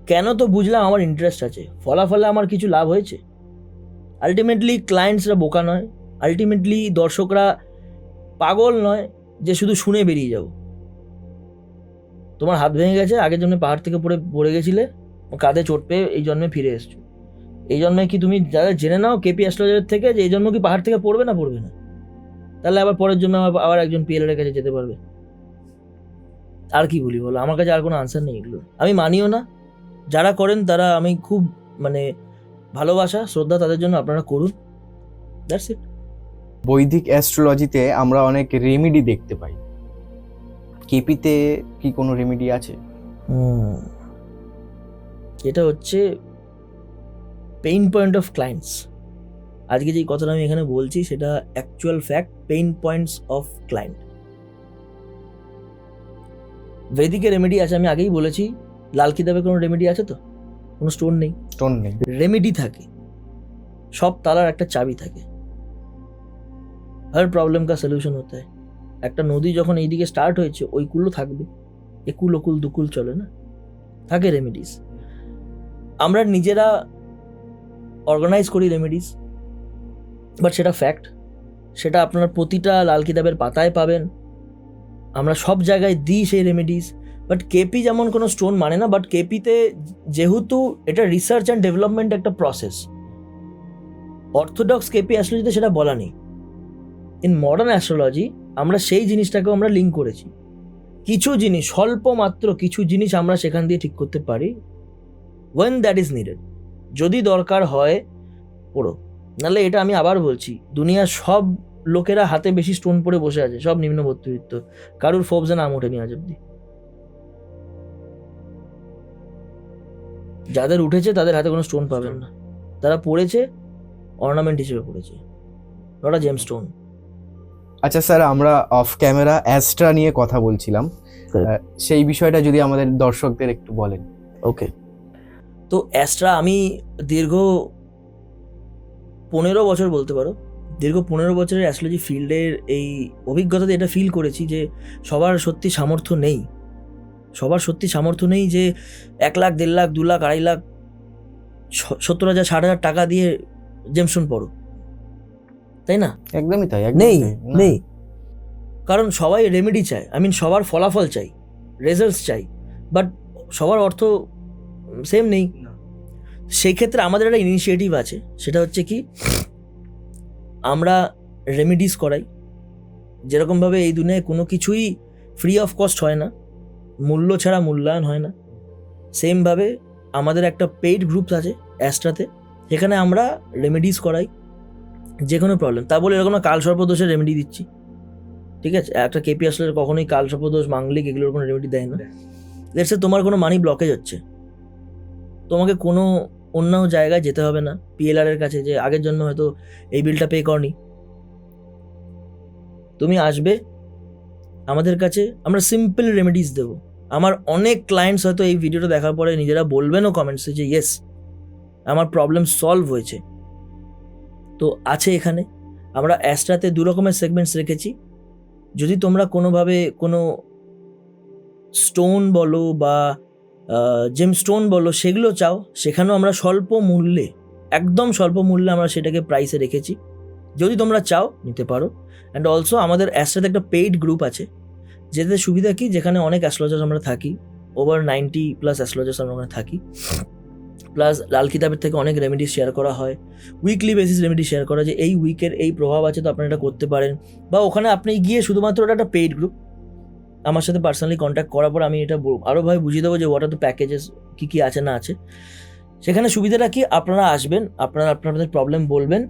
কেন তো বুঝলাম, আমার ইন্টারেস্ট আছে, ফলাফলে আমার কিছু লাভ হয়েছে। আলটিমেটলি ক্লায়েন্টসরা বোকা নয়, আলটিমেটলি দর্শকরা পাগল নয় যে শুধু শুনে বেরিয়ে যাব। তোমার হাত ভেঙে গেছে, আগের জন্মে পাহাড় থেকে পড়ে গেছিলে, কাঁধে চোট পেয়ে এই জন্মে ফিরে এসছো, এই জন্মে কি তুমি যারা জেনে নাও কেপি অ্যাস্ট্রোলজারের থেকে যে এই জন্ম কি পাহাড় থেকে পড়বে না, তাহলে আবার পরের জন্য আবার একজন পিএলআর এর কাছে যেতে পারবে। আর কি বলি বলো, আমার কাছে আর কোনো আনসার নেই, এগুলো আমি মানিও না। যারা করেন তারা, আমি খুব মানে ভালোবাসা শ্রদ্ধা তাদের জন্য, আপনারা করুন, দ্যাটস ইট। বৈদিক অ্যাস্ট্রোলজিতে আমরা অনেক রেমেডি দেখতে পাই, কেপিতে কি কোনো রেমেডি আছে? এটা হচ্ছে পেইন পয়েন্ট অফ ক্লায়েন্টস। আজকে যে কথাটা আমি এখানে বলছি সেটা actual fact, pain points of client. ভেদিকে রেমেডি আছে, আমি আগেই বলেছি। লাল কিতাবে কোনো রেমেডি আছে তো? কোনো স্টোন নেই, রেমেডি থাকে, সব তালার একটা চাবি থাকে, হর প্রবলেম কা সলিউশন হতে হয়। একটা নদী যখন এইদিকে স্টার্ট হয়েছে, ওই কুলও থাকবে, একুল ওকুল দুকুল চলে না, থাকে রেমেডিস। আমরা নিজেরা অর্গানাইজ করি রেমেডিস, বাট সেটা ফ্যাক্ট, সেটা আপনার প্রতিটা লাল কিতাবের পাতায় পাবেন, আমরা সব জায়গায় দিই সেই রেমেডিস। বাট কেপি যেমন কোনো স্টোন মানে না, বাট কেপিতে যেহেতু এটা রিসার্চ অ্যান্ড ডেভেলপমেন্ট একটা প্রসেস, অর্থোডক্স কেপি অ্যাস্ট্রোলজিতে সেটা বলা নেই। ইন মডার্ন অ্যাস্ট্রোলজি আমরা সেই জিনিসটাকেও আমরা লিঙ্ক করেছি, কিছু জিনিস, স্বল্প মাত্র কিছু জিনিস আমরা সেখান দিয়ে ঠিক করতে পারি, ওয়েন দ্যাট ইজ নিডেড, যদি দরকার হয় পড়ো। নাহলে এটা আমি আবার বলছি, দুনিয়ার সব লোকেরা হাতে বেশি স্টোন পরে বসে আছে, সব নিম্ন মধ্যবিত্ত, কারুর ফোবসে নাম ওঠেনি আজ অব্দি। যাদের উঠেছে তাদের হাতে কোনো স্টোন পাবেন না, তারা পড়েছে অর্নামেন্ট হিসেবে পড়েছে, নট আ জেম স্টোন। আচ্ছা স্যার, আমরা অফ ক্যামেরা অ্যাস্ট্রা নিয়ে কথা বলছিলাম, সেই বিষয়টা যদি আমাদের দর্শকদের একটু বলেন। ওকে, তো অ্যাস্ট্রা আমি দীর্ঘ 15 বছর বলতে পারো, দীর্ঘ 15 বছরের অ্যাস্ট্রোলজি ফিল্ডের এই অভিজ্ঞতাতে এটা ফিল করেছি যে সবার সত্যি সামর্থ্য নেই, যে 1 লাখ 1.5 লাখ 2 লাখ 2.5 লাখ 70,000 60,000 টাকা দিয়ে জেমস্টোন পড়ো, তাই না? একদমই তাই, নেই, কারণ সবাই রেমেডি চায়, সবার ফলাফল চাই, রেজাল্টস চাই, বাট সবার অর্থ সেম নেই। সেই ক্ষেত্রে আমাদের একটা ইনিশিয়েটিভ আছে, সেটা হচ্ছে কি, আমরা রেমেডিস করাই। যেরকমভাবে এই দুনিয়ায় কোনো কিছুই ফ্রি অফ কস্ট হয় না, মূল্য ছাড়া মূল্যায়ন হয় না, সেমভাবে আমাদের একটা পেইড গ্রুপস আছে অ্যাস্ট্রাতে, সেখানে আমরা রেমেডিস করাই যে কোনো প্রবলেম। তা বলে এরকম কাল সর্পদোষের রেমেডি দিচ্ছি, ঠিক আছে? একটা কেপি আসলে কখনোই কাল সর্পদোষ, মাঙ্গলিক এগুলোর কোনো রেমেডি দেয় না। লেটস সে তোমার কোনো মানি ব্লকেজ হচ্ছে, তোমাকে কোনো অন্য জায়গায় যেতে হবে না, পিএলআর এর কাছে, যে আগের জন্য হয়তো এই বিলটা পে করনি। তুমি আসবে আমাদের কাছে, আমরা সিম্পল রেমেডিস দেবো। আমার অনেক ক্লায়েন্টস হয়তো এই ভিডিওটা দেখার পরে নিজেরা বলবেনও কমেন্টসে যে ইয়েস, আমার প্রবলেম সলভ হয়েছে। তো আছে এখানে আমরা অ্যাস্ট্রাতে 2 রকমের সেগমেন্টস রেখেছি। যদি তোমরা কোনোভাবে কোনো স্টোন বলো বা জেম স্টোন বলো সেগুলো চাও, সেখানেও আমরা স্বল্প মূল্যে, একদম স্বল্প মূল্যে আমরা সেটাকে প্রাইসে রেখেছি। যদি তোমরা চাও নিতে পারো। অ্যান্ড অলসো আমাদের অ্যাস্ট্রাতে একটা পেইড গ্রুপ আছে, যেতে সুবিধা কি, যেখানে অনেক অ্যাস্ট্রোলজার্স আমরা থাকি, ওভার 90+ অ্যাস্ট্রোলজার্স আমরা ওখানে থাকি। প্লাস লাল কিতাবের থেকে অনেক রেমেডি শেয়ার করা হয়, উইকলি বেসিস রেমেডি শেয়ার করা, যে এই উইকের এই প্রভাব আছে তো আপনারা এটা করতে পারেন। বা ওখানে আপনি গিয়ে শুধুমাত্র ওটা একটা পেইড গ্রুপ, আমার সাথে পার্সোনালি কন্ট্যাক্ট করার পর আমি এটা আরও ভাবে বুঝিয়ে দেবো যে হোয়াট আর দ্য প্যাকেজেস, কী কী আছে না আছে। সেখানে সুবিধাটা কি, আপনারা আসবেন, আপনাদের প্রবলেম বলবেন,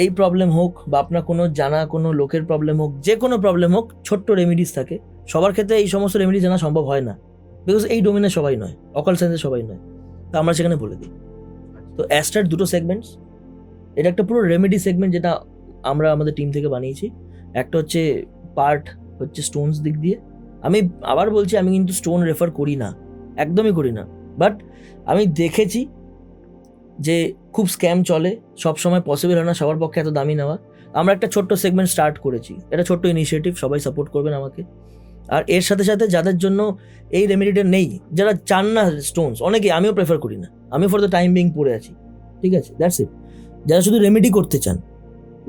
এই প্রবলেম হোক বা আপনার কোনো জানা কোনো লোকের প্রবলেম হোক, যে কোনো প্রবলেম হোক, ছোট্ট রেমেডিস থাকে। সবার ক্ষেত্রে এই সমস্ত রেমেডি জানা সম্ভব হয় না, বিকজ এই ডোমেনে সবাই নয়, অকাল সায়েন্সে সবাই নয়, তো আমরা সেখানে বলে দিই। তো অ্যাস্ট্রার 2টো সেগমেন্টস, এটা একটা পুরো রেমেডি সেগমেন্ট যেটা আমরা আমাদের টিম থেকে বানিয়েছি। একটা হচ্ছে পার্ট হচ্ছে স্টোনস দিক দিয়ে। আমি আবার বলছি, আমি কিন্তু স্টোন রেফার করি না, একদমই করি না, বাট আমি দেখেছি যে খুব স্ক্যাম চলে, সব সময় পসিবল হয় না সবার পক্ষে এত দামি নেওয়া। আমরা একটা ছোট্ট সেগমেন্ট স্টার্ট করেছি, এটা ছোট্ট ইনিশিয়েটিভ, সবাই সাপোর্ট করবেন আমাকে। আর এর সাথে সাথে যাদের জন্য এই রেমেডিটা নেই, যারা চান না স্টোনস, অনেকে, আমিও প্রেফার করি না, আমি ফর দ্য টাইম বিং পড়ে আছি, ঠিক আছে, দ্যাটস ইট। যারা শুধু রেমেডি করতে চান,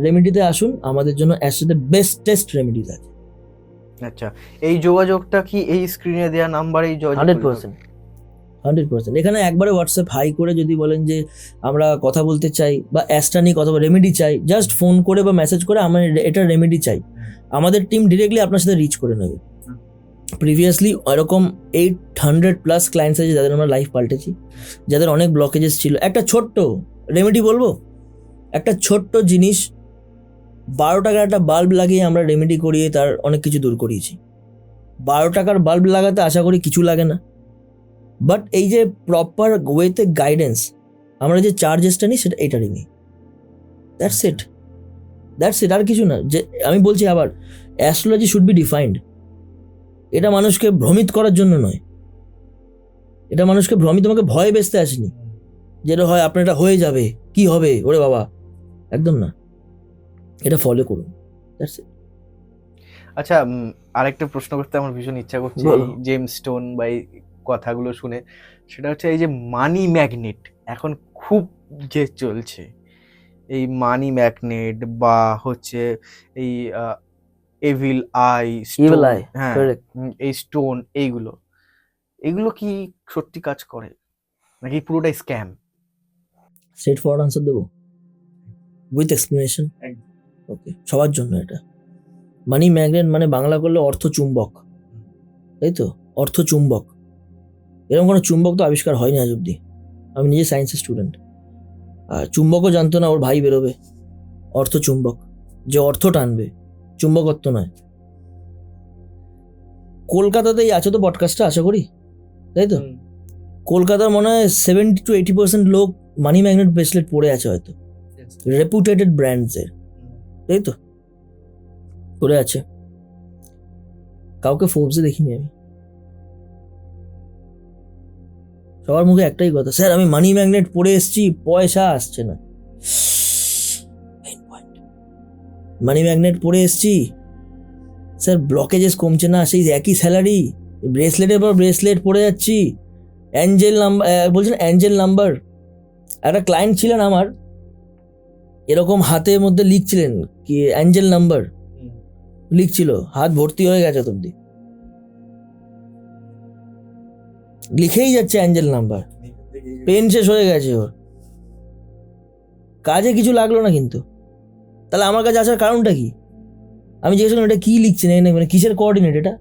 রেমেডিতে আসুন, আমাদের জন্য অ্যাস্ট্রাতে বেস্টেস্ট রেমেডিজ আছে। আচ্ছা, এই যোগাযোগটা কি এই স্ক্রিনে দেওয়া নাম্বারেই যোগাযোগ? 100%। এখানে একবারে হোয়াটসঅ্যাপ হাই করে যদি বলেন যে আমরা কথা বলতে চাই বা অ্যাস্ট্রা নিয়ে কথা রেমেডি চাই, জাস্ট ফোন করে বা মেসেজ করে আমার এটা রেমেডি চাই, আমাদের টিম ডিরেক্টলি আপনার সাথে রিচ করে নেবে। প্রিভিয়াসলি এরকম 800+ ক্লায়েন্টস আছে যাদের আমরা লাইফ পাল্টেছি, যাদের অনেক ব্লকেজেস ছিল। একটা ছোট্ট রেমেডি বলবো, একটা ছোট্ট জিনিস, 12 টাকার একটা বাল্ব লাগিয়ে আমরা রেমেডি করিয়ে তার অনেক কিছু দূর করিয়েছি। 12 টাকার বাল্ব লাগাতে আশা করি কিছু লাগে না, বাট এই যে প্রপার ওয়েতে গাইডেন্স, আমরা যে চার্জেসটা নিই সেটা এটারই নিই, দ্যাটস ইট, আর কিছু না। যে আমি বলছি আবার, অ্যাস্ট্রোলজি শুড বি ডিফাইন্ড। এটা মানুষকে ভ্রমিত করার জন্য নয়, এটা মানুষকে তোমাকে ভয় বেচতে আসেনি, যেটা হয় আপনার এটা হয়ে যাবে, কি হবে ওরে বাবা, একদম না, এটা ফলো করুন, দ্যাটস ইট। আচ্ছা, আরেকটা প্রশ্ন করতে আমার ভীষণ ইচ্ছা করছে এই জেম স্টোন বা এই কথাগুলো শুনে। সেটা হচ্ছে এই যে মানি ম্যাগনেট এখন খুব যে চলছে, এই মানি ম্যাগনেট বা হচ্ছে এই এভিল আই, হ্যাঁ, এই স্টোন, এইগুলো কি সত্যি কাজ করে নাকি পুরোটাই স্ক্যাম? স্ট্রেট ফরওয়ার্ড আনসার দেবো উইথ এক্সপ্লেনেশন। ওকে, সবার জন্য এটা মানি ম্যাগনেট মানে বাংলা করলে অর্থ চুম্বক, তাই তো, অর্থ চুম্বক। এরকম কোনো চুম্বক তো আবিষ্কার হয়নি আজ অব্দি। আমি নিজে সায়েন্সের স্টুডেন্ট, আর চুম্বকও জানতো না ওর ভাই বেরোবে অর্থ চুম্বক, যে অর্থ টানবে, চুম্বকত্ব নয়। কলকাতাতেই আছে তো পডকাস্টটা, আশা করি, তাই তো। কলকাতার মনে হয় 70-80% লোক মানি ম্যাগনেট ব্রেসলেট পরে আছে, হয়তো রেপুটেটেড ব্র্যান্ডসের, তাই তো, পরে আছে। কাউকে ফোর্বসে দেখিনি আমি, সবার মুখে একটাই কথা, স্যার আমি মানি ম্যাগনেট পরে এসছি, পয়সা আসছে না। মানি ম্যাগনেট পরে এসছি স্যার, ব্লকেজেস কমছে না, সেই একই স্যালারি, ব্রেসলেটের পর ব্রেসলেট পরে যাচ্ছি। অ্যাঞ্জেল নাম্বার বলছেন, অ্যাঞ্জেল নাম্বার। একটা ক্লায়েন্ট ছিলেন আমার, এরকম হাতের মধ্যে লিখছিলেন কি অ্যাঞ্জেল নাম্বার লিখছিল, হাত ভর্তি হয়ে গেছে অব্দি, লিখেই যাচ্ছে অ্যাঞ্জেল নাম্বার, পেন শেষ হয়ে গেছে ওর, কাজে কিছু লাগলো না। কিন্তু তাহলে আমার কাছে আসার কারণটা কি? আমি জিজ্ঞেস করলাম এটা কি লিখছেন, মানে কিসের কোঅর্ডিনেট এটা?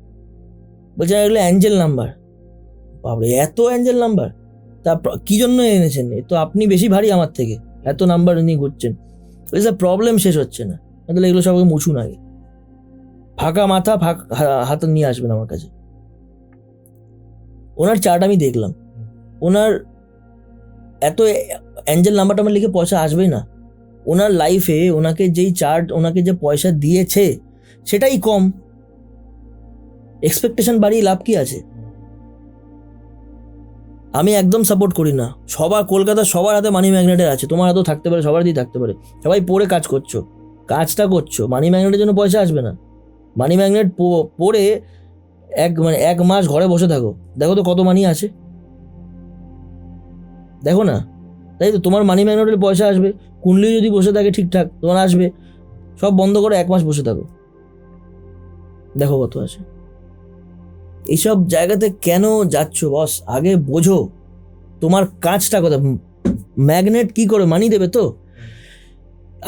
বলছে এগুলো অ্যাঞ্জেল নাম্বার। বাবরে, এত অ্যাঞ্জেল নাম্বার, তা কি জন্য এনেছেন? তো আপনি বেশি ভারী আমার থেকে, এত নাম্বার নিয়ে ঘুরছেন। বলছে প্রবলেম শেষ হচ্ছে না, তাহলে এগুলো সবাইকে মুছুন আগে, ফাঁকা মাথা হাত নিয়ে আসবেন আমার কাছে। ওনার চার্ট আমি দেখলাম, ওনার এত অ্যাঞ্জেল নাম্বার টাম্বার লিখে পয়সা আসবেই না। ওনার লাইফে ওনাকে যেই চার্ট, ওনাকে যে পয়সা দিয়েছে সেটাই কম। এক্সপেকটেশন বাড়িয়ে লাভ কি আছে? আমি একদম সাপোর্ট করি না। কলকাতার সবার হাতে মানি ম্যাগনেটের আছে, তোমার হাতেও থাকতে পারে, সবার হাতেই থাকতে পারে। সবাই পড়ে কাজটা করছো, মানি ম্যাগনেটের জন্য পয়সা আসবে না। মানি ম্যাগনেট পড়ে এক মাস ঘরে বসে থাকো, দেখো তো কত মানি আছে, দেখো না। তাই তো, তোমার মানি ম্যাগনেটের পয়সা আসবে। কুণ্ডলি যদি বসে থাকে ঠিকঠাক, তোমার আসবে। সব বন্ধ করে 1 মাস বসে থাকো, দেখো কত আসে। এইসব জায়গাতে কেন যাচ্ছ বস? আগে বোঝো তোমার কাজটা কথা। ম্যাগনেট কি করে মানি দেবে? তো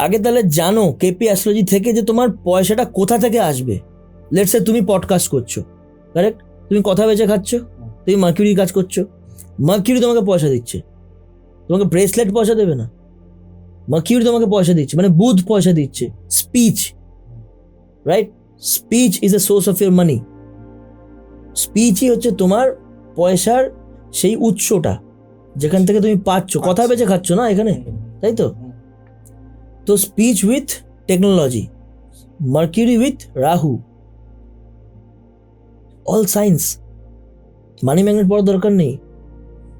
আগে তাহলে জানো কেপি অ্যাস্ট্রোলজি থেকে যে তোমার পয়সাটা কোথা থেকে আসবে। লেটস সে তুমি পডকাস্ট করছো, কারেক্ট? তুমি কথা বেঁচে খাচ্ছ, তুমি মার্কিউরি কাজ করছো, মার্কিউরি তোমাকে পয়সা দিচ্ছে। তোমাকে ব্রেসলেট পয়সা দেবে না, মার্কিউরি তোমাকে পয়সা দিচ্ছে, মানে বুধ পয়সা দিচ্ছে। Speech, right? Speech is a source of your money. স্পিচই হচ্ছে তোমার পয়সার সেই উৎসটা, যেখান থেকে তুমি পাচ্ছ। কথা বেঁচে খাচ্ছ না এখানে, তাই তো? তো speech with technology, mercury with Rahu, all science. Money magnet পড়ার দরকার নেই।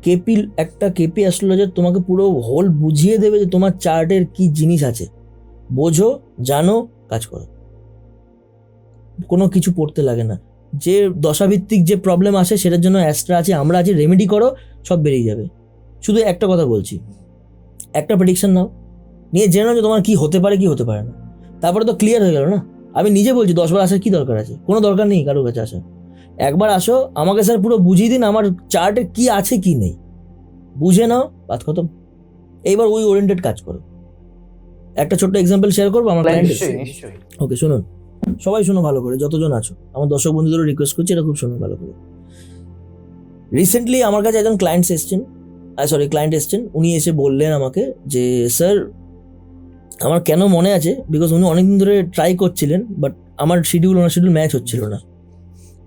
কেপি অ্যাস্ট্রোলজার তোমাকে পুরো হোল বুঝিয়ে দেবে যে তোমার চার্টের কি জিনিস আছে। বোঝো, জানো, কাজ করো। কোনো কিছু পড়তে লাগে না। যে দশাভিত্তিক যে প্রবলেম আসে সেটার জন্য অ্যাস্ট্রা আছে, আমরা আছি, রেমেডি করো, সব বেরিয়ে যাবে। শুধু একটা কথা বলছি, একটা প্রেডিকশন নাও, নিয়ে জেনে নাও যে তোমার কি হতে পারে, কি হতে পারে না। তারপরে তো ক্লিয়ার হয়ে গেল না। আমি নিজে বলছি 10 বার আসার কি দরকার আছে? কোনো দরকার নেই কারোর কাছে আসা। একবার আসো, আমাকে স্যার পুরো বুঝিয়ে দিন আমার চার্টে কি আছে কি নেই, বুঝে নাও, বাদ খতম। এইবার ওই ওরিয়েন্টেড কাজ করো। একটা ছোট্ট এক্সাম্পল শেয়ার করবো আমার ক্লায়েন্টের। নিশ্চয়ই। ওকে, শুনুন, সবাই শোনো ভালো করে, যতজন আছো। আমার দর্শক বন্ধুদেরও রিকোয়েস্ট করছি, এটা খুব শুনুন ভালো করে। রিসেন্টলি আমার কাছে একজন ক্লায়েন্ট এসছেন। উনি এসে বললেন আমাকে যে স্যার, আমার কেন মনে আছে, বিকজ উনি অনেকদিন ধরে ট্রাই করছিলেন, বাট আমার ওনার শিডিউল ম্যাচ হচ্ছিল না।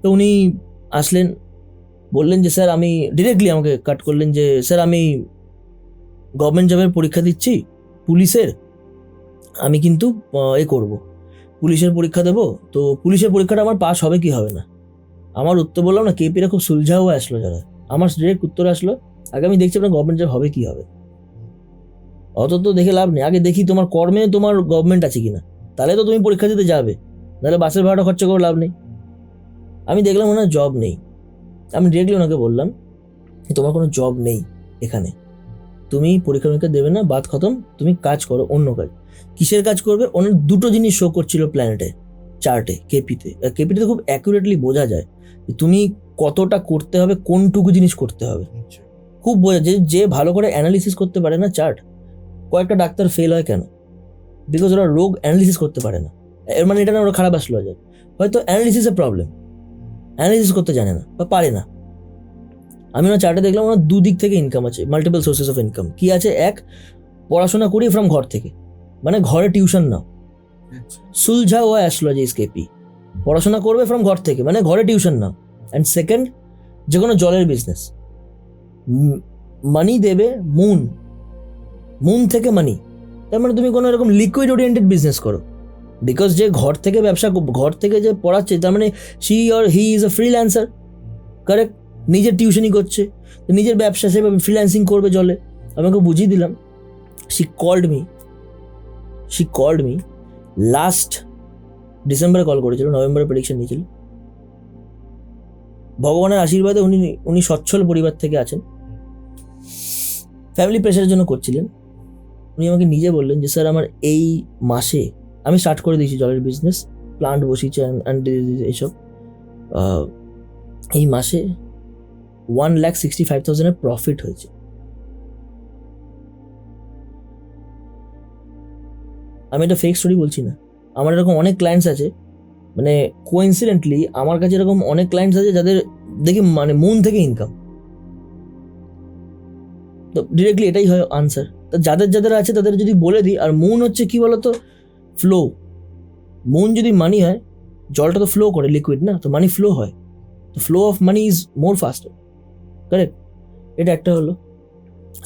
তো উনি আসলেন, বললেন যে স্যার, আমি ডিরেক্টলি আমাকে কাট করলেন যে স্যার, আমি গভর্নমেন্ট জবের পরীক্ষা দিচ্ছি, পুলিশের। আমি কিন্তু করব, পুলিশের পরীক্ষা দেবো। তো পুলিশের পরীক্ষাটা আমার পাস হবে কি হবে না? আমার উত্তর বললাম না, কেপিরা খুব সুলঝাও আসলো যারা। আমার ডিরেক্ট উত্তর আসলো, আগে আমি দেখছি আপনার গভর্নমেন্ট জব হবে কি হবে। অত তো দেখে লাভ নেই, আগে দেখি তোমার কর্মে তোমার গভর্নমেন্ট আছে কিনা, তাহলে তো তুমি পরীক্ষা দিতে যাবে, নাহলে বাসের ভাড়াটা খরচা করে লাভ নেই। আমি দেখলাম ওনার জব নেই। আমি ডিরেক্টলি ওনাকে বললাম, তোমার কোনো জব নেই এখানে, তুমি পরীক্ষা দেবে না, বাদ খতম, তুমি কাজ করো, অন্য কাজ। কিসের কাজ করবে? ওনার দুটো জিনিস শো করছিল প্ল্যানেটে, চার্টে, কেপিতে খুব অ্যাকুরেটলি বোঝা যায় যে তুমি কতটা করতে হবে, কোনটুকু জিনিস করতে হবে। খুব বোঝা যায়। যে ভালো করে অ্যানালিসিস করতে পারে না চার্ট, কয়েকটা ডাক্তার ফেল হয় কেন? বিকজ ওরা রোগ অ্যানালিসিস করতে পারে না। এর মানে এটা না ওরা খারাপ আসলো যায়, হয়তো অ্যানালিসিসের প্রবলেম, অ্যানালিসিস করতে জানে না বা পারে না। আমি ওনার চার্টে দেখলাম ওনার দুদিক থেকে ইনকাম আছে, মাল্টিপল সোর্সেস অফ ইনকাম। কি আছে? এক, পড়াশোনা করি ফ্রম ঘর থেকে, মানে ঘরে টিউশন নাও, সুলঝা ও অ্যাস্ট্রোলজি কেপি। পড়াশোনা করবে ফ্রম ঘর থেকে, মানে ঘরে টিউশন নাও। অ্যান্ড সেকেন্ড, যে কোনো জলের বিজনেস, মানি দেবে মুন থেকে মানি। তার মানে তুমি কোনো এরকম লিকুইড ওরিয়েন্টেড বিজনেস করো। বিকজ যে ঘর থেকে যে পড়াচ্ছে, তার মানে he is a freelancer, correct? নিজের টিউশনই করছে, নিজের ব্যবসা সেভাবে ফ্রিল্যান্সিং করবে জলে। আমাকে বুঝিয়ে দিলাম। শি কল্ড মি লাস্ট ডিসেম্বরে কল করেছিল, নভেম্বরে প্রেডিকশন নিয়েছিল। ভগবানের আশীর্বাদে উনি সচ্ছল পরিবার থেকে আছেন, ফ্যামিলি প্রেশারের জন্য করছিলেন। উনি আমাকে নিজে বললেন যে স্যার, আমার এই মাসে আমি স্টার্ট করে দিয়েছি জলের বিজনেস, প্লান্ট বসিয়েছে অ্যান্ড এইসব। এই মাসে 1,65,000 প্রফিট হয়েছে। আমি এটা ফেক স্টোরি বলছি না। আমার এরকম অনেক ক্লায়েন্টস আছে, মানে কোইন্সিডেন্টলি আমার কাছে এরকম অনেক ক্লায়েন্টস আছে যাদের দেখি মানে মুন থেকে ইনকাম। তো ডিরেক্টলি এটাই হয় আনসার। তো যাদের আছে তাদের যদি বলে দিই। আর মুন হচ্ছে কি বলতো, ফ্লো। মুন যদি মানি হয়, জলটা তো ফ্লো করে, লিকুইড না, তো মানি ফ্লো হয়। তো flow of money is more ফাস্টার, correct? এটা একটা হলো।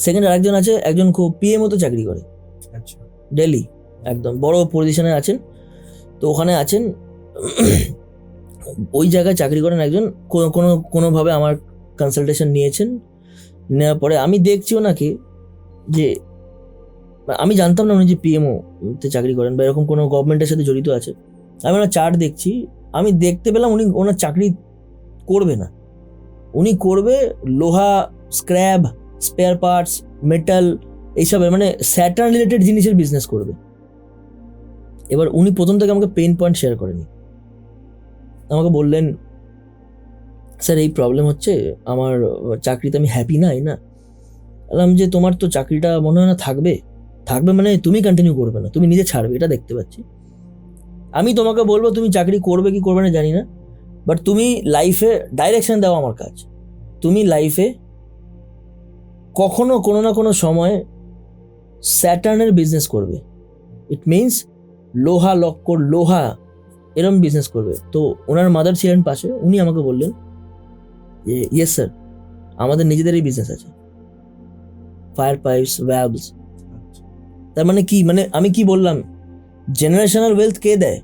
সেকেন্ড আরেকজন আছে, একজন খুব পিএমও তো চাকরি করে আচ্ছা। দিল্লি, একদম বড় পজিশনে আছেন। তো ওখানে আছেন, ওই জায়গায় চাকরি করেন একজন, কোনোভাবে আমার কনসালটেশন নিয়েছেন। নেওয়ার পরে আমি দেখছি ওনাকে, যে আমি জানতাম না উনি যে পিএমও তে চাকরি করেন বা এরকম কোনো গভর্নমেন্টের সাথে জড়িত আছে। আমি ওনার চার্ট দেখছি, আমি দেখতে পেলাম উনি ওনার চাকরি করবে না, উনি করবে লোহা, স্ক্র্যাব, স্পেয়ার পার্টস, মেটাল, এইসবের মানে স্যাটার্ন রিলেটেড জিনিসের বিজনেস করবে। এবার উনি প্রথম থেকে আমাকে পেইন পয়েন্ট শেয়ার করেনি, আমাকে বললেন স্যার এই প্রবলেম হচ্ছে, আমার চাকরিতে আমি হ্যাপি নাই না। বললাম যে তোমার তো চাকরিটা মনে হয় না থাকবে, থাকবে মানে তুমি কন্টিনিউ করবে না, তুমি নিজে ছাড়বে, এটা দেখতে পাচ্ছি। আমি তোমাকে বলবো তুমি চাকরি করবে কি করবে না জানি না, বাট তুমি লাইফে ডাইরেকশন দাও আমার কাজ। তুমি লাইফে কখনো কোনো না কোনো সময় স্যাটার্নের বিজনেস করবে, ইট মিনস লোহা লক্কর, লোহা এরম বিজনেস করবে। তো ওনার মাদার ছিলেন পাশে, উনি আমাকে বললেন যে ইয়েস স্যার, আমাদের নিজেদেরই বিজনেস আছে, ফায়ার পাইপস, ভ্যালভস। তার মানে কি, মানে আমি কি বললাম, জেনারেশনাল ওয়েলথ কে দেয়?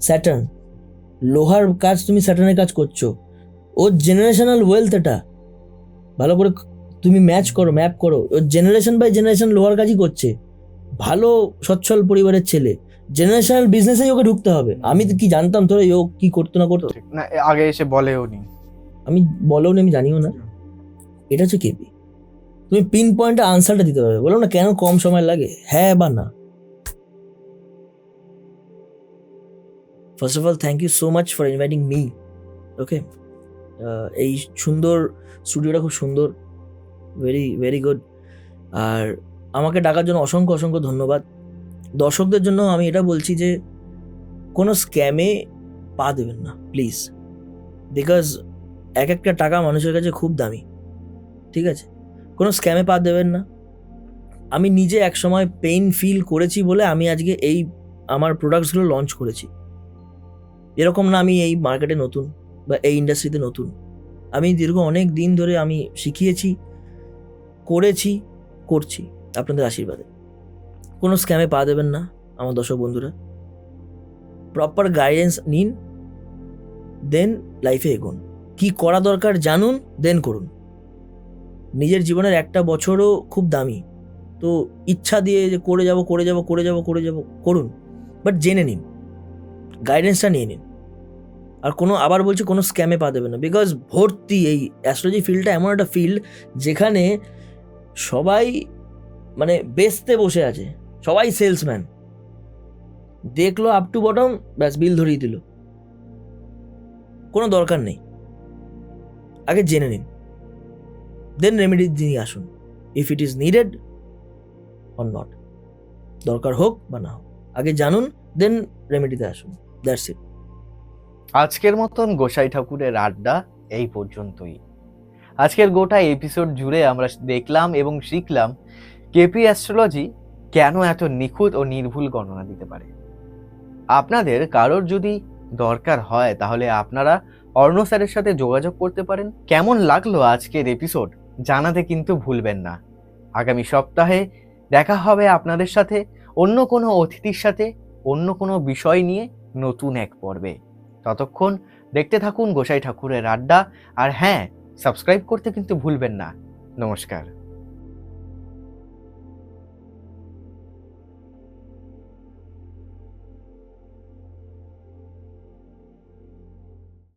স্যাটার্ন। লোহার কাজ তুমি স্যাটার্নের কাজ করছো, ও জেনারেশনাল ওয়েলথ, এটা ভালো করে তুমি ম্যাচ করো, ম্যাপ করো, ও জেনারেশন বাই জেনারেশন লোহার কাজই করছে, ভালো সচ্ছল পরিবারের ছেলে, জেনারেশনাল বিজনেসেই ওকে ঢুকতে হবে। আমি তো কি জানতাম তোরা ও কি করতো না করতো, ঠিক না, আগে এসে বলেও নি। আমি বলেও নি, আমি জানিও না। এটা হচ্ছে কেপি। তুমি পিন পয়েন্টে আনসারটা দিতে পারবে, বলো না কেন কম সময় লাগে, হ্যাঁ বা না। First of all thank you so much for inviting me. Okay, এই সুন্দর স্টুডিওটা খুব সুন্দর, ভেরি ভেরি গুড। আর আমাকে ডাকার জন্য অসংখ্য অসংখ্য ধন্যবাদ। দর্শকদের জন্য আমি এটা বলছি যে কোনো স্ক্যামে পা দেবেন না প্লিজ, বিকজ এক একটা টাকা মানুষের কাছে খুব দামি, ঠিক আছে? কোনো স্ক্যামে পা দেবেন না। আমি নিজে এক সময় পেইন ফিল করেছি বলে আমি আজকে এই আমার প্রোডাক্টসগুলো লঞ্চ করেছি। এরকম না আমি এই মার্কেটে নতুন বা এই ইন্ডাস্ট্রিতে নতুন, আমি দীর্ঘ অনেক দিন ধরে আমি শিখিয়েছি, করেছি, করছি আপনাদের আশীর্বাদে। কোনো স্ক্যামে পা দেবেন না আমার দর্শক বন্ধুরা, প্রপার গাইডেন্স নিন, দেন লাইফে এগোন। কি করা দরকার জানুন, দেন করুন। নিজের জীবনের একটা বছরও খুব দামি, তো ইচ্ছা দিয়ে যে করে যাব করুন, বাট জেনে নিন, গাইডেন্সটা নিয়ে নিন। আর আবার বলছি কোনো স্ক্যামে পা দেবেন না, বিকজ ভর্তি এই অ্যাস্ট্রোলজি ফিল্ডটা এমন একটা ফিল্ড যেখানে সবাই মানে বেচতে বসে আছে, সবাই সেলসম্যান, দেখলো আপ টু বটম, ব্যাস বিল ধরিয়ে দিল। কোনো দরকার নেই, আগে জেনে নিন, দেন রেমেডি নিয়ে আসুন, if it is needed or not. দরকার হোক বা না হোক, আগে জানুন, দেন রেমেডিতে আসুন, দ্যাটস ইট। আজকের মতন গোসাই ঠাকুরের আড্ডা এই পর্যন্তই। আজকের গোটা এপিসোড জুড়ে আমরা দেখলাম এবং শিখলাম কেপি অ্যাস্ট্রোলজি কেন এত নিখুঁত ও নির্ভুল গণনা দিতে পারে। আপনাদের কারোর যদি দরকার হয় তাহলে আপনারা অর্ণ স্যারের সাথে যোগাযোগ করতে পারেন। কেমন লাগলো আজকের এপিসোড জানাতে কিন্তু ভুলবেন না। আগামী সপ্তাহে দেখা হবে আপনাদের সাথে অন্য কোনো অতিথির সাথে, অন্য কোনো বিষয় নিয়ে নতুন এক পর্বে। ততক্ষণ দেখতে থাকুন গোসাই ঠাকুরের আড্ডা। আর হ্যাঁ, সাবস্ক্রাইব করতে কিন্তু ভুলবেন না। নমস্কার।